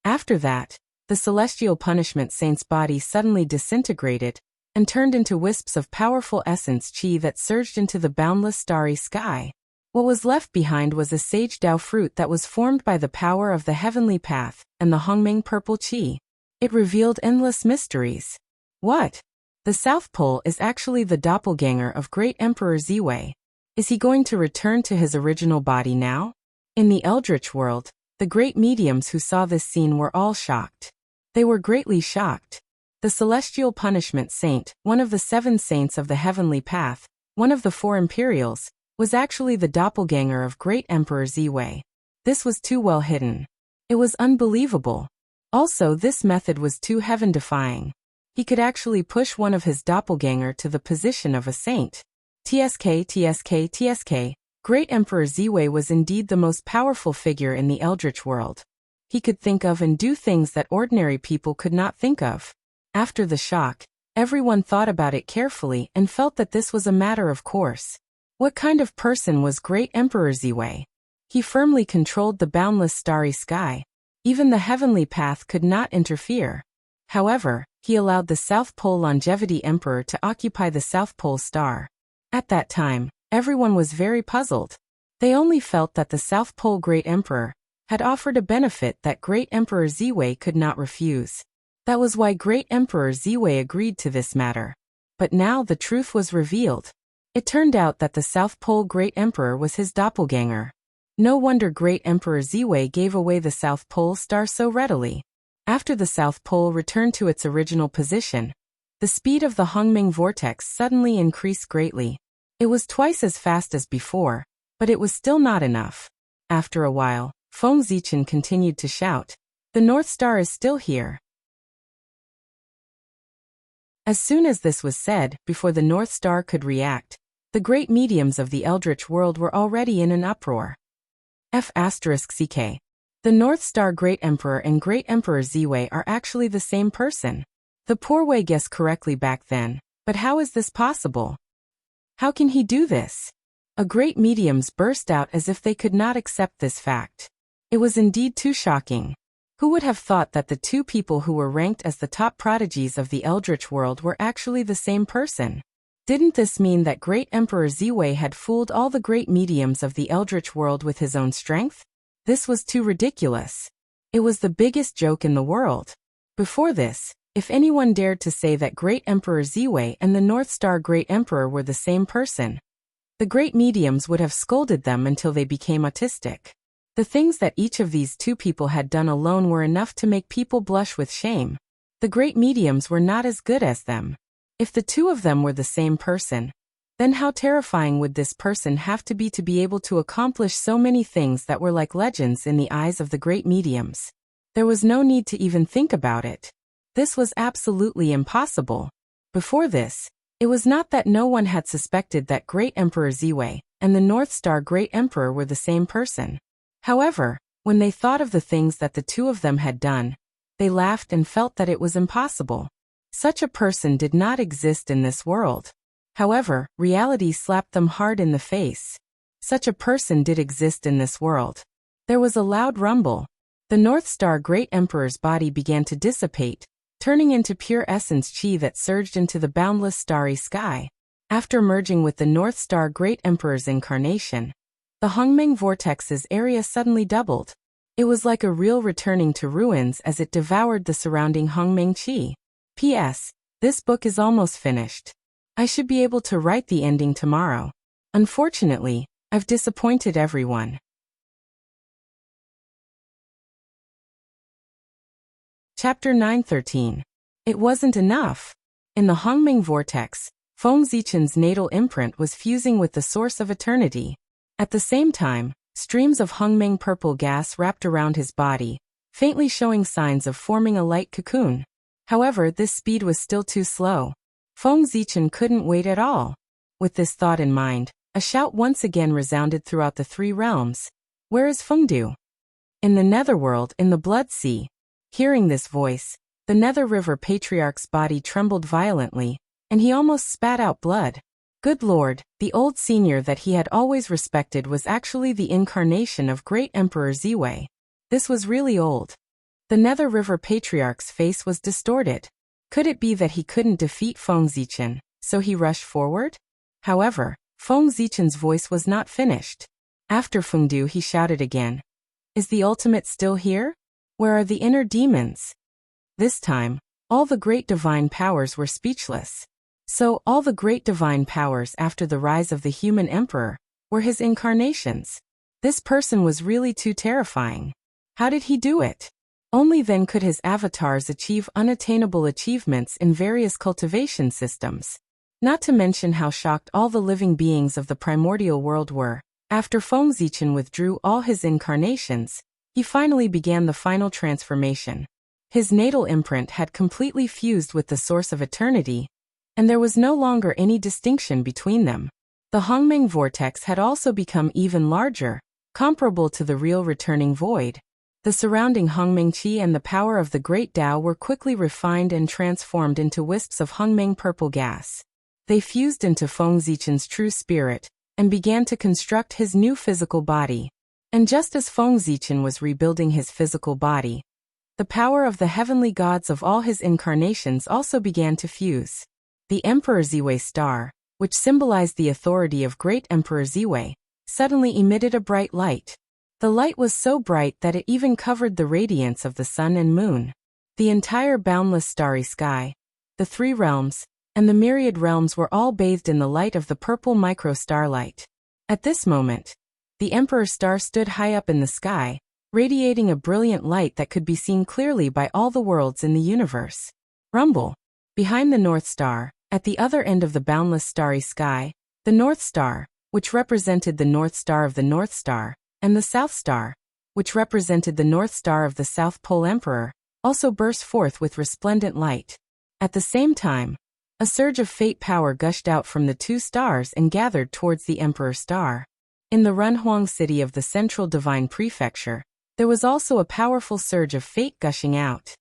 After that, the celestial punishment saint's body suddenly disintegrated and turned into wisps of powerful essence qi that surged into the boundless starry sky. What was left behind was a sage Tao fruit that was formed by the power of the heavenly path and the Hongming purple qi. It revealed endless mysteries. What? The South Pole is actually the doppelganger of Great Emperor Ziwei. Is he going to return to his original body now? In the Eldritch world, the great mediums who saw this scene were all shocked. They were greatly shocked. The celestial punishment saint, one of the 7 saints of the heavenly path, one of the 4 imperials, was actually the doppelganger of Great Emperor Ziwei. This was too well hidden. It was unbelievable. Also, this method was too heaven-defying. He could actually push one of his doppelganger to the position of a saint. TSK. Great Emperor Ziwei was indeed the most powerful figure in the Eldritch world. He could think of and do things that ordinary people could not think of. After the shock, everyone thought about it carefully and felt that this was a matter of course. What kind of person was Great Emperor Ziwei? He firmly controlled the boundless starry sky. Even the heavenly path could not interfere. However, he allowed the South Pole Longevity Emperor to occupy the South Pole star. At that time, everyone was very puzzled. They only felt that the South Pole Great Emperor had offered a benefit that Great Emperor Ziwei could not refuse. That was why Great Emperor Ziwei agreed to this matter. But now the truth was revealed. It turned out that the South Pole Great Emperor was his doppelganger. No wonder Great Emperor Ziwei gave away the South Pole star so readily. After the South Pole returned to its original position, the speed of the Hongming vortex suddenly increased greatly. It was twice as fast as before, but it was still not enough. After a while, Feng Zichen continued to shout, "The North Star is still here." As soon as this was said, before the North Star could react, the great mediums of the Eldritch world were already in an uproar. F***CK. The North Star Great Emperor and Great Emperor Ziwei are actually the same person. The poor Wei guessed correctly back then, but how is this possible? How can he do this? A great mediums burst out as if they could not accept this fact. It was indeed too shocking. Who would have thought that the 2 people who were ranked as the top prodigies of the Eldritch world were actually the same person? Didn't this mean that Great Emperor Ziwei had fooled all the great mediums of the Eldritch world with his own strength? This was too ridiculous. It was the biggest joke in the world. Before this, if anyone dared to say that Great Emperor Ziwei and the North Star Great Emperor were the same person, the great mediums would have scolded them until they became autistic. The things that each of these 2 people had done alone were enough to make people blush with shame. The great mediums were not as good as them. If the 2 of them were the same person, then how terrifying would this person have to be able to accomplish so many things that were like legends in the eyes of the great mediums? There was no need to even think about it. This was absolutely impossible. Before this, it was not that no one had suspected that Great Emperor Ziwei and the North Star Great Emperor were the same person. However, when they thought of the things that the 2 of them had done, they laughed and felt that it was impossible. Such a person did not exist in this world. However, reality slapped them hard in the face. Such a person did exist in this world. There was a loud rumble. The North Star Great Emperor's body began to dissipate, turning into pure essence qi that surged into the boundless starry sky. After merging with the North Star Great Emperor's incarnation, the Hongming vortex's area suddenly doubled. It was like a real returning to ruins as it devoured the surrounding Hongming qi. P.S. This book is almost finished. I should be able to write the ending tomorrow. Unfortunately, I've disappointed everyone. Chapter 913. It wasn't enough. In the Hongming vortex, Feng Zichen's natal imprint was fusing with the source of eternity. At the same time, streams of Hongming purple gas wrapped around his body, faintly showing signs of forming a light cocoon. However, this speed was still too slow. Feng Zichen couldn't wait at all. With this thought in mind, a shout once again resounded throughout the three realms. Where is Fengdu? In the Netherworld, in the Blood Sea. Hearing this voice, the Nether River Patriarch's body trembled violently, and he almost spat out blood. Good Lord, the old senior that he had always respected was actually the incarnation of great Emperor Ziwei. This was really old. The Nether River Patriarch's face was distorted. Could it be that he couldn't defeat Feng Zichen, so he rushed forward? However, Feng Zichen's voice was not finished. After Fengdu, he shouted again. Is the ultimate still here? Where are the inner demons? This time, all the great divine powers were speechless. So, all the great divine powers after the rise of the human emperor were his incarnations. This person was really too terrifying. How did he do it? Only then could his avatars achieve unattainable achievements in various cultivation systems. Not to mention how shocked all the living beings of the primordial world were. After Feng Zichen withdrew all his incarnations, he finally began the final transformation. His natal imprint had completely fused with the source of eternity, and there was no longer any distinction between them. The Hongming vortex had also become even larger, comparable to the real returning void. The surrounding Hongming qi and the power of the Great Tao were quickly refined and transformed into wisps of Hongming purple gas. They fused into Feng Zichen's true spirit, and began to construct his new physical body. And just as Feng Zichen was rebuilding his physical body, the power of the heavenly gods of all his incarnations also began to fuse. The Emperor Ziwei star, which symbolized the authority of great Emperor Ziwei, suddenly emitted a bright light. The light was so bright that it even covered the radiance of the sun and moon. The entire boundless starry sky, the three realms, and the myriad realms were all bathed in the light of the purple micro-starlight. At this moment, the Emperor's star stood high up in the sky, radiating a brilliant light that could be seen clearly by all the worlds in the universe. Rumble. Behind the North Star, at the other end of the boundless starry sky, the North Star, which represented the North Star of the North Star, and the South Star, which represented the North Star of the South Pole Emperor, also burst forth with resplendent light. At the same time, a surge of fate power gushed out from the two stars and gathered towards the Emperor's star. In the Runhuang city of the Central Divine Prefecture, there was also a powerful surge of fate gushing out.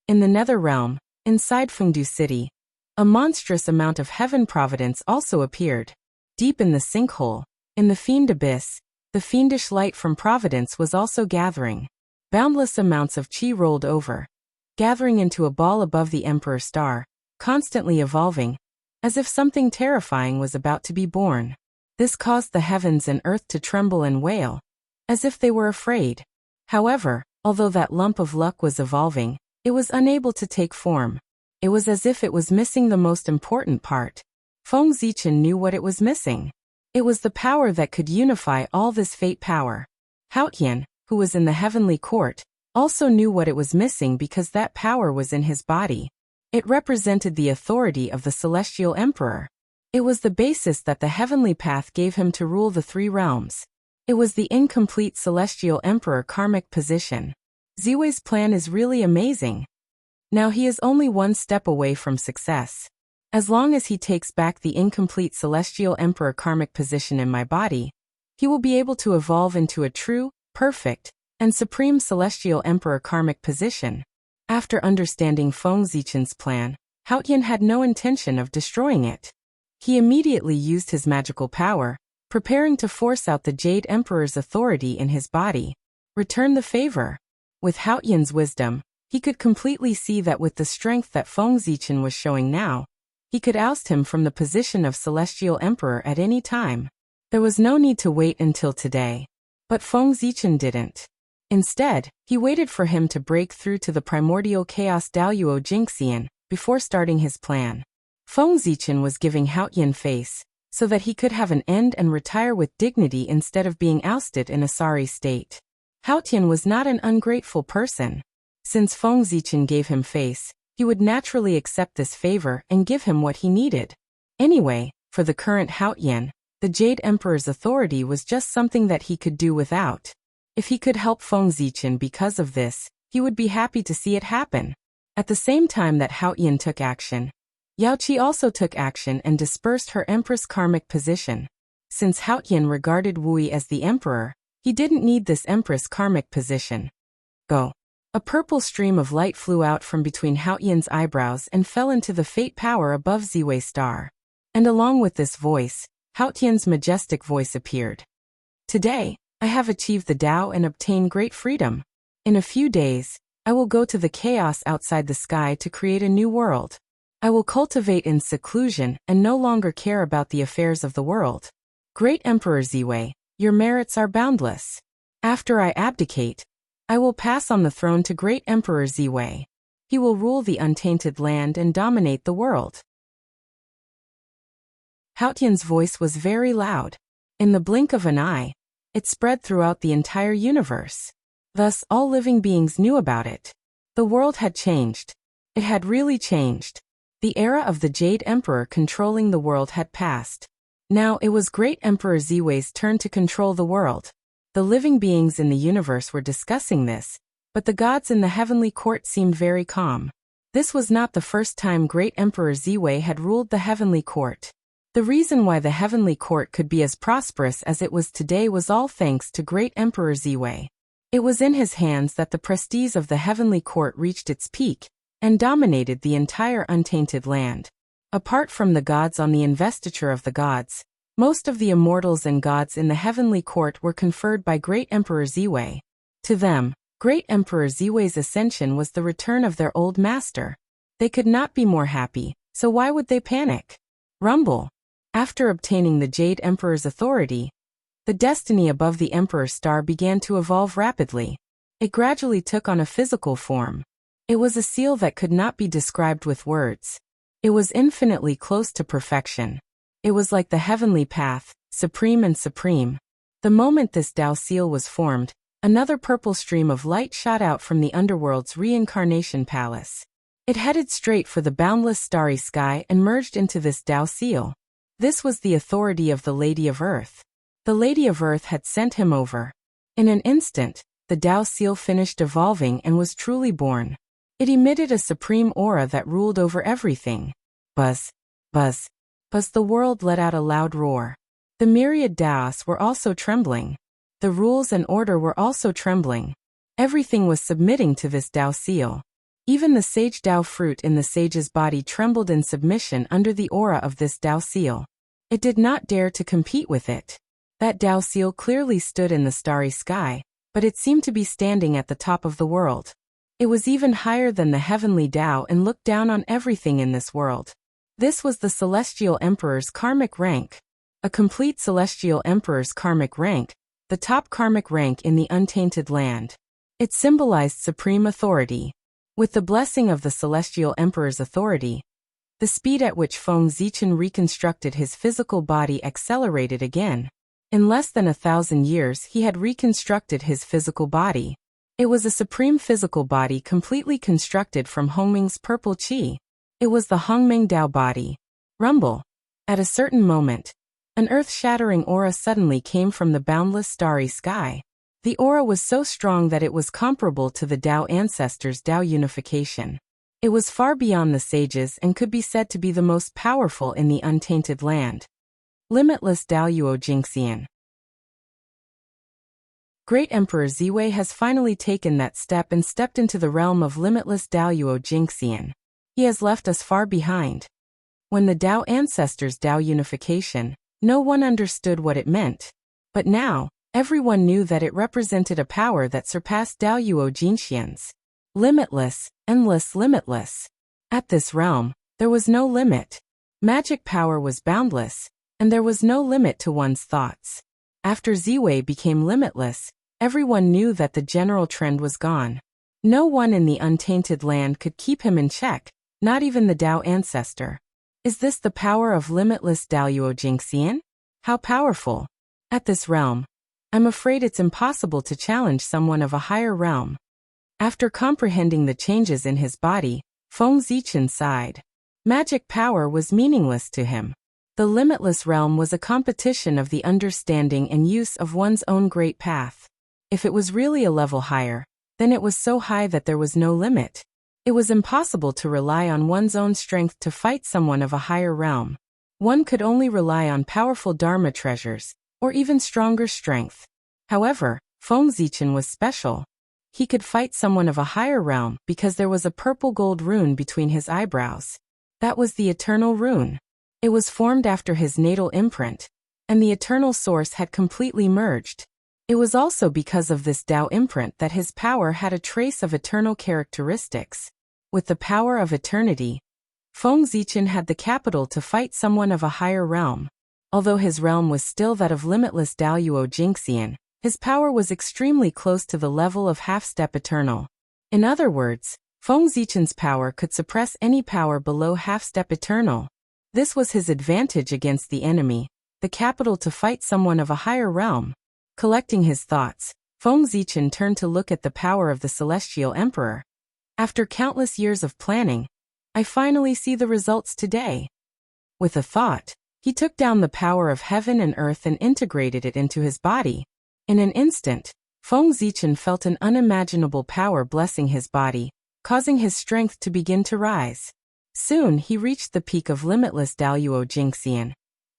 In the Nether Realm, inside Fengdu City, a monstrous amount of heaven providence also appeared. Deep in the sinkhole, in the fiend abyss, the fiendish light from providence was also gathering. Boundless amounts of qi rolled over, gathering into a ball above the Emperor's star, constantly evolving, as if something terrifying was about to be born. This caused the heavens and earth to tremble and wail, as if they were afraid. However, although that lump of luck was evolving, it was unable to take form. It was as if it was missing the most important part. Feng Zichen knew what it was missing. It was the power that could unify all this fate power. Haotian, who was in the heavenly court, also knew what it was missing because that power was in his body. It represented the authority of the celestial emperor. It was the basis that the heavenly path gave him to rule the three realms. It was the incomplete celestial emperor karmic position. Ziwei's plan is really amazing. Now he is only one step away from success. As long as he takes back the incomplete celestial emperor karmic position in my body, he will be able to evolve into a true, perfect, and supreme celestial emperor karmic position. After understanding Feng Zichen's plan, Haotian had no intention of destroying it. He immediately used his magical power, preparing to force out the Jade Emperor's authority in his body. Return the favor. With Haotian's wisdom, he could completely see that with the strength that Feng Zichen was showing now, he could oust him from the position of Celestial Emperor at any time. There was no need to wait until today. But Feng Zichen didn't. Instead, he waited for him to break through to the primordial chaos Daoyuo Jingxian before starting his plan. Feng Zichen was giving Haotian face, so that he could have an end and retire with dignity instead of being ousted in a sorry state. Haotian was not an ungrateful person. Since Feng Zichen gave him face, he would naturally accept this favor and give him what he needed. Anyway, for the current Haotian, the Jade Emperor's authority was just something that he could do without. If he could help Feng Zichen because of this, he would be happy to see it happen. At the same time that Haotian took action, Yaoqi also took action and dispersed her Empress karmic position. Since Haotian regarded Wui as the Emperor, he didn't need this Empress karmic position. Go. A purple stream of light flew out from between Haotian's eyebrows and fell into the fate power above Ziwei star. And along with this voice, Haotian's majestic voice appeared. Today, I have achieved the Tao and obtained great freedom. In a few days, I will go to the chaos outside the sky to create a new world. I will cultivate in seclusion and no longer care about the affairs of the world. Great Emperor Ziwei, your merits are boundless. After I abdicate, I will pass on the throne to Great Emperor Ziwei. He will rule the untainted land and dominate the world. Haotian's voice was very loud. In the blink of an eye, it spread throughout the entire universe. Thus, all living beings knew about it. The world had changed. It had really changed. The era of the Jade Emperor controlling the world had passed. Now it was Great Emperor Ziwei's turn to control the world. The living beings in the universe were discussing this, but the gods in the heavenly court seemed very calm. This was not the first time Great Emperor Ziwei had ruled the heavenly court. The reason why the heavenly court could be as prosperous as it was today was all thanks to Great Emperor Ziwei. It was in his hands that the prestige of the heavenly court reached its peak and dominated the entire untainted land. Apart from the gods on the investiture of the gods, most of the immortals and gods in the heavenly court were conferred by Great Emperor Ziwei. To them, Great Emperor Ziwei's ascension was the return of their old master. They could not be more happy, so why would they panic? Rumble. After obtaining the Jade Emperor's authority, the destiny above the Emperor star began to evolve rapidly. It gradually took on a physical form. It was a seal that could not be described with words. It was infinitely close to perfection. It was like the heavenly path, supreme and supreme. The moment this Tao seal was formed, another purple stream of light shot out from the underworld's reincarnation palace. It headed straight for the boundless starry sky and merged into this Tao seal. This was the authority of the Lady of Earth. The Lady of Earth had sent him over. In an instant, the Tao seal finished evolving and was truly born. It emitted a supreme aura that ruled over everything. Buzz, buzz, buzz. The world let out a loud roar. The myriad Taos were also trembling. The rules and order were also trembling. Everything was submitting to this Tao seal. Even the sage Tao fruit in the sage's body trembled in submission under the aura of this Tao seal. It did not dare to compete with it. That Tao seal clearly stood in the starry sky, but it seemed to be standing at the top of the world. It was even higher than the heavenly Tao and looked down on everything in this world. This was the Celestial Emperor's karmic rank. A complete Celestial Emperor's karmic rank, the top karmic rank in the untainted land. It symbolized supreme authority. With the blessing of the Celestial Emperor's authority, the speed at which Feng Zichen reconstructed his physical body accelerated again. In less than 1,000 years he had reconstructed his physical body. It was a supreme physical body completely constructed from Hongming's purple qi. It was the Hongming Tao body. Rumble. At a certain moment, an earth-shattering aura suddenly came from the boundless starry sky. The aura was so strong that it was comparable to the Tao ancestors' Tao unification. It was far beyond the sages and could be said to be the most powerful in the untainted land. Limitless Tao Yuo Jingxian. Great Emperor Ziwei has finally taken that step and stepped into the realm of limitless Tao Yuo Jingxian. He has left us far behind. When the Tao ancestors' Tao unification, no one understood what it meant. But now, everyone knew that it represented a power that surpassed Tao Yuo Jingxian's. Limitless, endless, limitless. At this realm, there was no limit. Magic power was boundless, and there was no limit to one's thoughts. After Ziwei became limitless, everyone knew that the general trend was gone. No one in the untainted land could keep him in check, not even the Tao ancestor. Is this the power of limitless Tao Yuo Jingxian? How powerful! At this realm, I'm afraid it's impossible to challenge someone of a higher realm. After comprehending the changes in his body, Feng Zichen sighed. Magic power was meaningless to him. The limitless realm was a competition of the understanding and use of one's own great path. If it was really a level higher, then it was so high that there was no limit. It was impossible to rely on one's own strength to fight someone of a higher realm. One could only rely on powerful Dharma treasures, or even stronger strength. However, Feng Zichen was special. He could fight someone of a higher realm because there was a purple gold rune between his eyebrows. That was the eternal rune. It was formed after his natal imprint, and the eternal source had completely merged. It was also because of this Tao imprint that his power had a trace of eternal characteristics. With the power of eternity, Feng Zichen had the capital to fight someone of a higher realm. Although his realm was still that of limitless Daoyuo Jingxian, his power was extremely close to the level of half-step eternal. In other words, Feng Zichen's power could suppress any power below half-step eternal. This was his advantage against the enemy, the capital to fight someone of a higher realm. Collecting his thoughts, Feng Zichen turned to look at the power of the Celestial Emperor. After countless years of planning, I finally see the results today. With a thought, he took down the power of heaven and earth and integrated it into his body. In an instant, Feng Zichen felt an unimaginable power blessing his body, causing his strength to begin to rise. Soon he reached the peak of limitless Daoyuo Jingxian,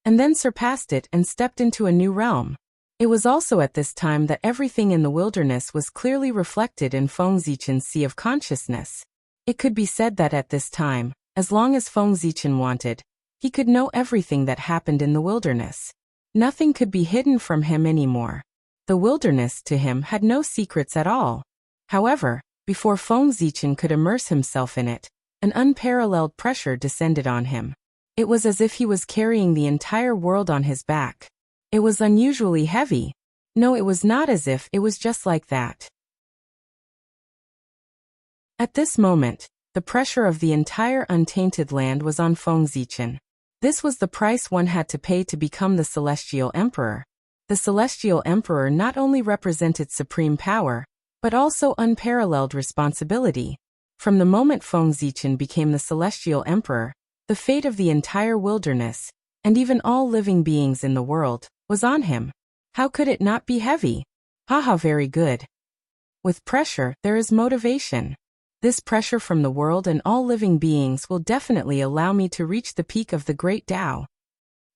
and then surpassed it and stepped into a new realm. It was also at this time that everything in the wilderness was clearly reflected in Feng Zichen's sea of consciousness. It could be said that at this time, as long as Feng Zichen wanted, he could know everything that happened in the wilderness. Nothing could be hidden from him anymore. The wilderness, to him, had no secrets at all. However, before Feng Zichen could immerse himself in it, an unparalleled pressure descended on him. It was as if he was carrying the entire world on his back. It was unusually heavy. No, it was not as if, it was just like that. At this moment, the pressure of the entire untainted land was on Feng Zichen. This was the price one had to pay to become the Celestial Emperor. The Celestial Emperor not only represented supreme power, but also unparalleled responsibility. From the moment Feng Zichen became the Celestial Emperor, the fate of the entire wilderness, and even all living beings in the world, was on him. How could it not be heavy? Haha, very good. With pressure, there is motivation. This pressure from the world and all living beings will definitely allow me to reach the peak of the great Tao.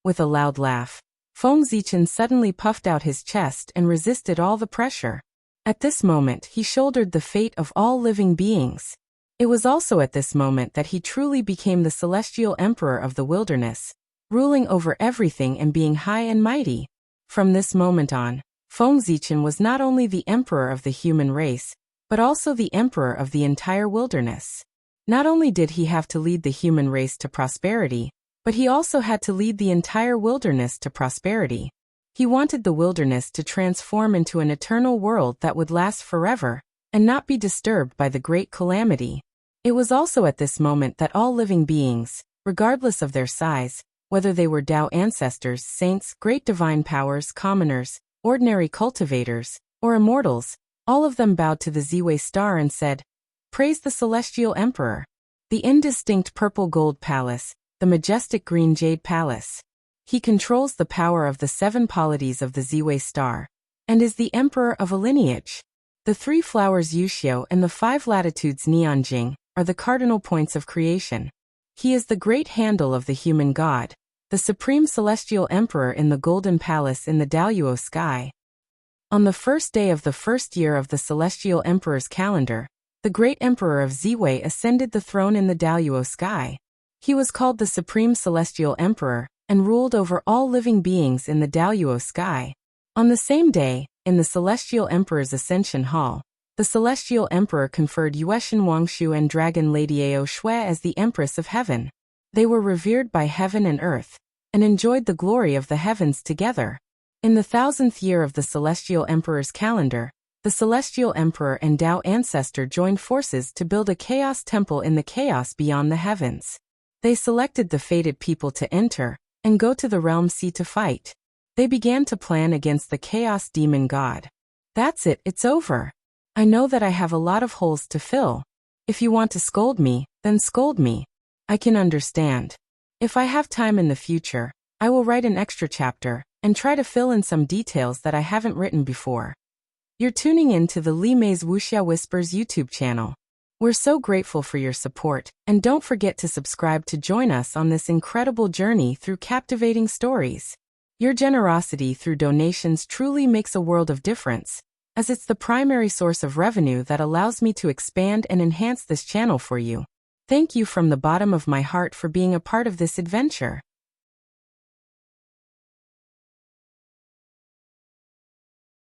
With a loud laugh, Feng Zichen suddenly puffed out his chest and resisted all the pressure. At this moment he shouldered the fate of all living beings. It was also at this moment that he truly became the Celestial Emperor of the wilderness, ruling over everything and being high and mighty. From this moment on, Feng Zichen was not only the emperor of the human race, but also the emperor of the entire wilderness. Not only did he have to lead the human race to prosperity, but he also had to lead the entire wilderness to prosperity. He wanted the wilderness to transform into an eternal world that would last forever, and not be disturbed by the great calamity. It was also at this moment that all living beings, regardless of their size, whether they were Tao ancestors, saints, great divine powers, commoners, ordinary cultivators, or immortals, all of them bowed to the Ziwei star and said, "Praise the Celestial Emperor." The indistinct purple gold palace, the majestic green jade palace. He controls the power of the 7 polities of the Ziwei star, and is the emperor of a lineage. The 3 flowers Wuxia and the 5 latitudes Nianjing are the cardinal points of creation. He is the great handle of the human god, the supreme celestial emperor in the golden palace in the Daoyuo sky. On the first day of the first year of the celestial emperor's calendar, the great emperor of Ziwei ascended the throne in the Daoyuo sky. He was called the supreme celestial emperor, and ruled over all living beings in the Daoyuo sky. On the same day, in the celestial emperor's ascension hall, the celestial emperor conferred Yueshan Wangshu and dragon lady Ao Shui as the empress of heaven. They were revered by heaven and earth, and enjoyed the glory of the heavens together. In the 1000th year of the celestial emperor's calendar, the celestial emperor and Tao ancestor joined forces to build a chaos temple in the chaos beyond the heavens. They selected the fated people to enter, and go to the realm sea to fight. They began to plan against the chaos demon god. That's it, it's over. I know that I have a lot of holes to fill. If you want to scold me, then scold me. I can understand. If I have time in the future, I will write an extra chapter and try to fill in some details that I haven't written before. You're tuning in to the Li Mei's Wuxia Whispers YouTube channel. We're so grateful for your support, and don't forget to subscribe to join us on this incredible journey through captivating stories. Your generosity through donations truly makes a world of difference, as it's the primary source of revenue that allows me to expand and enhance this channel for you. Thank you from the bottom of my heart for being a part of this adventure.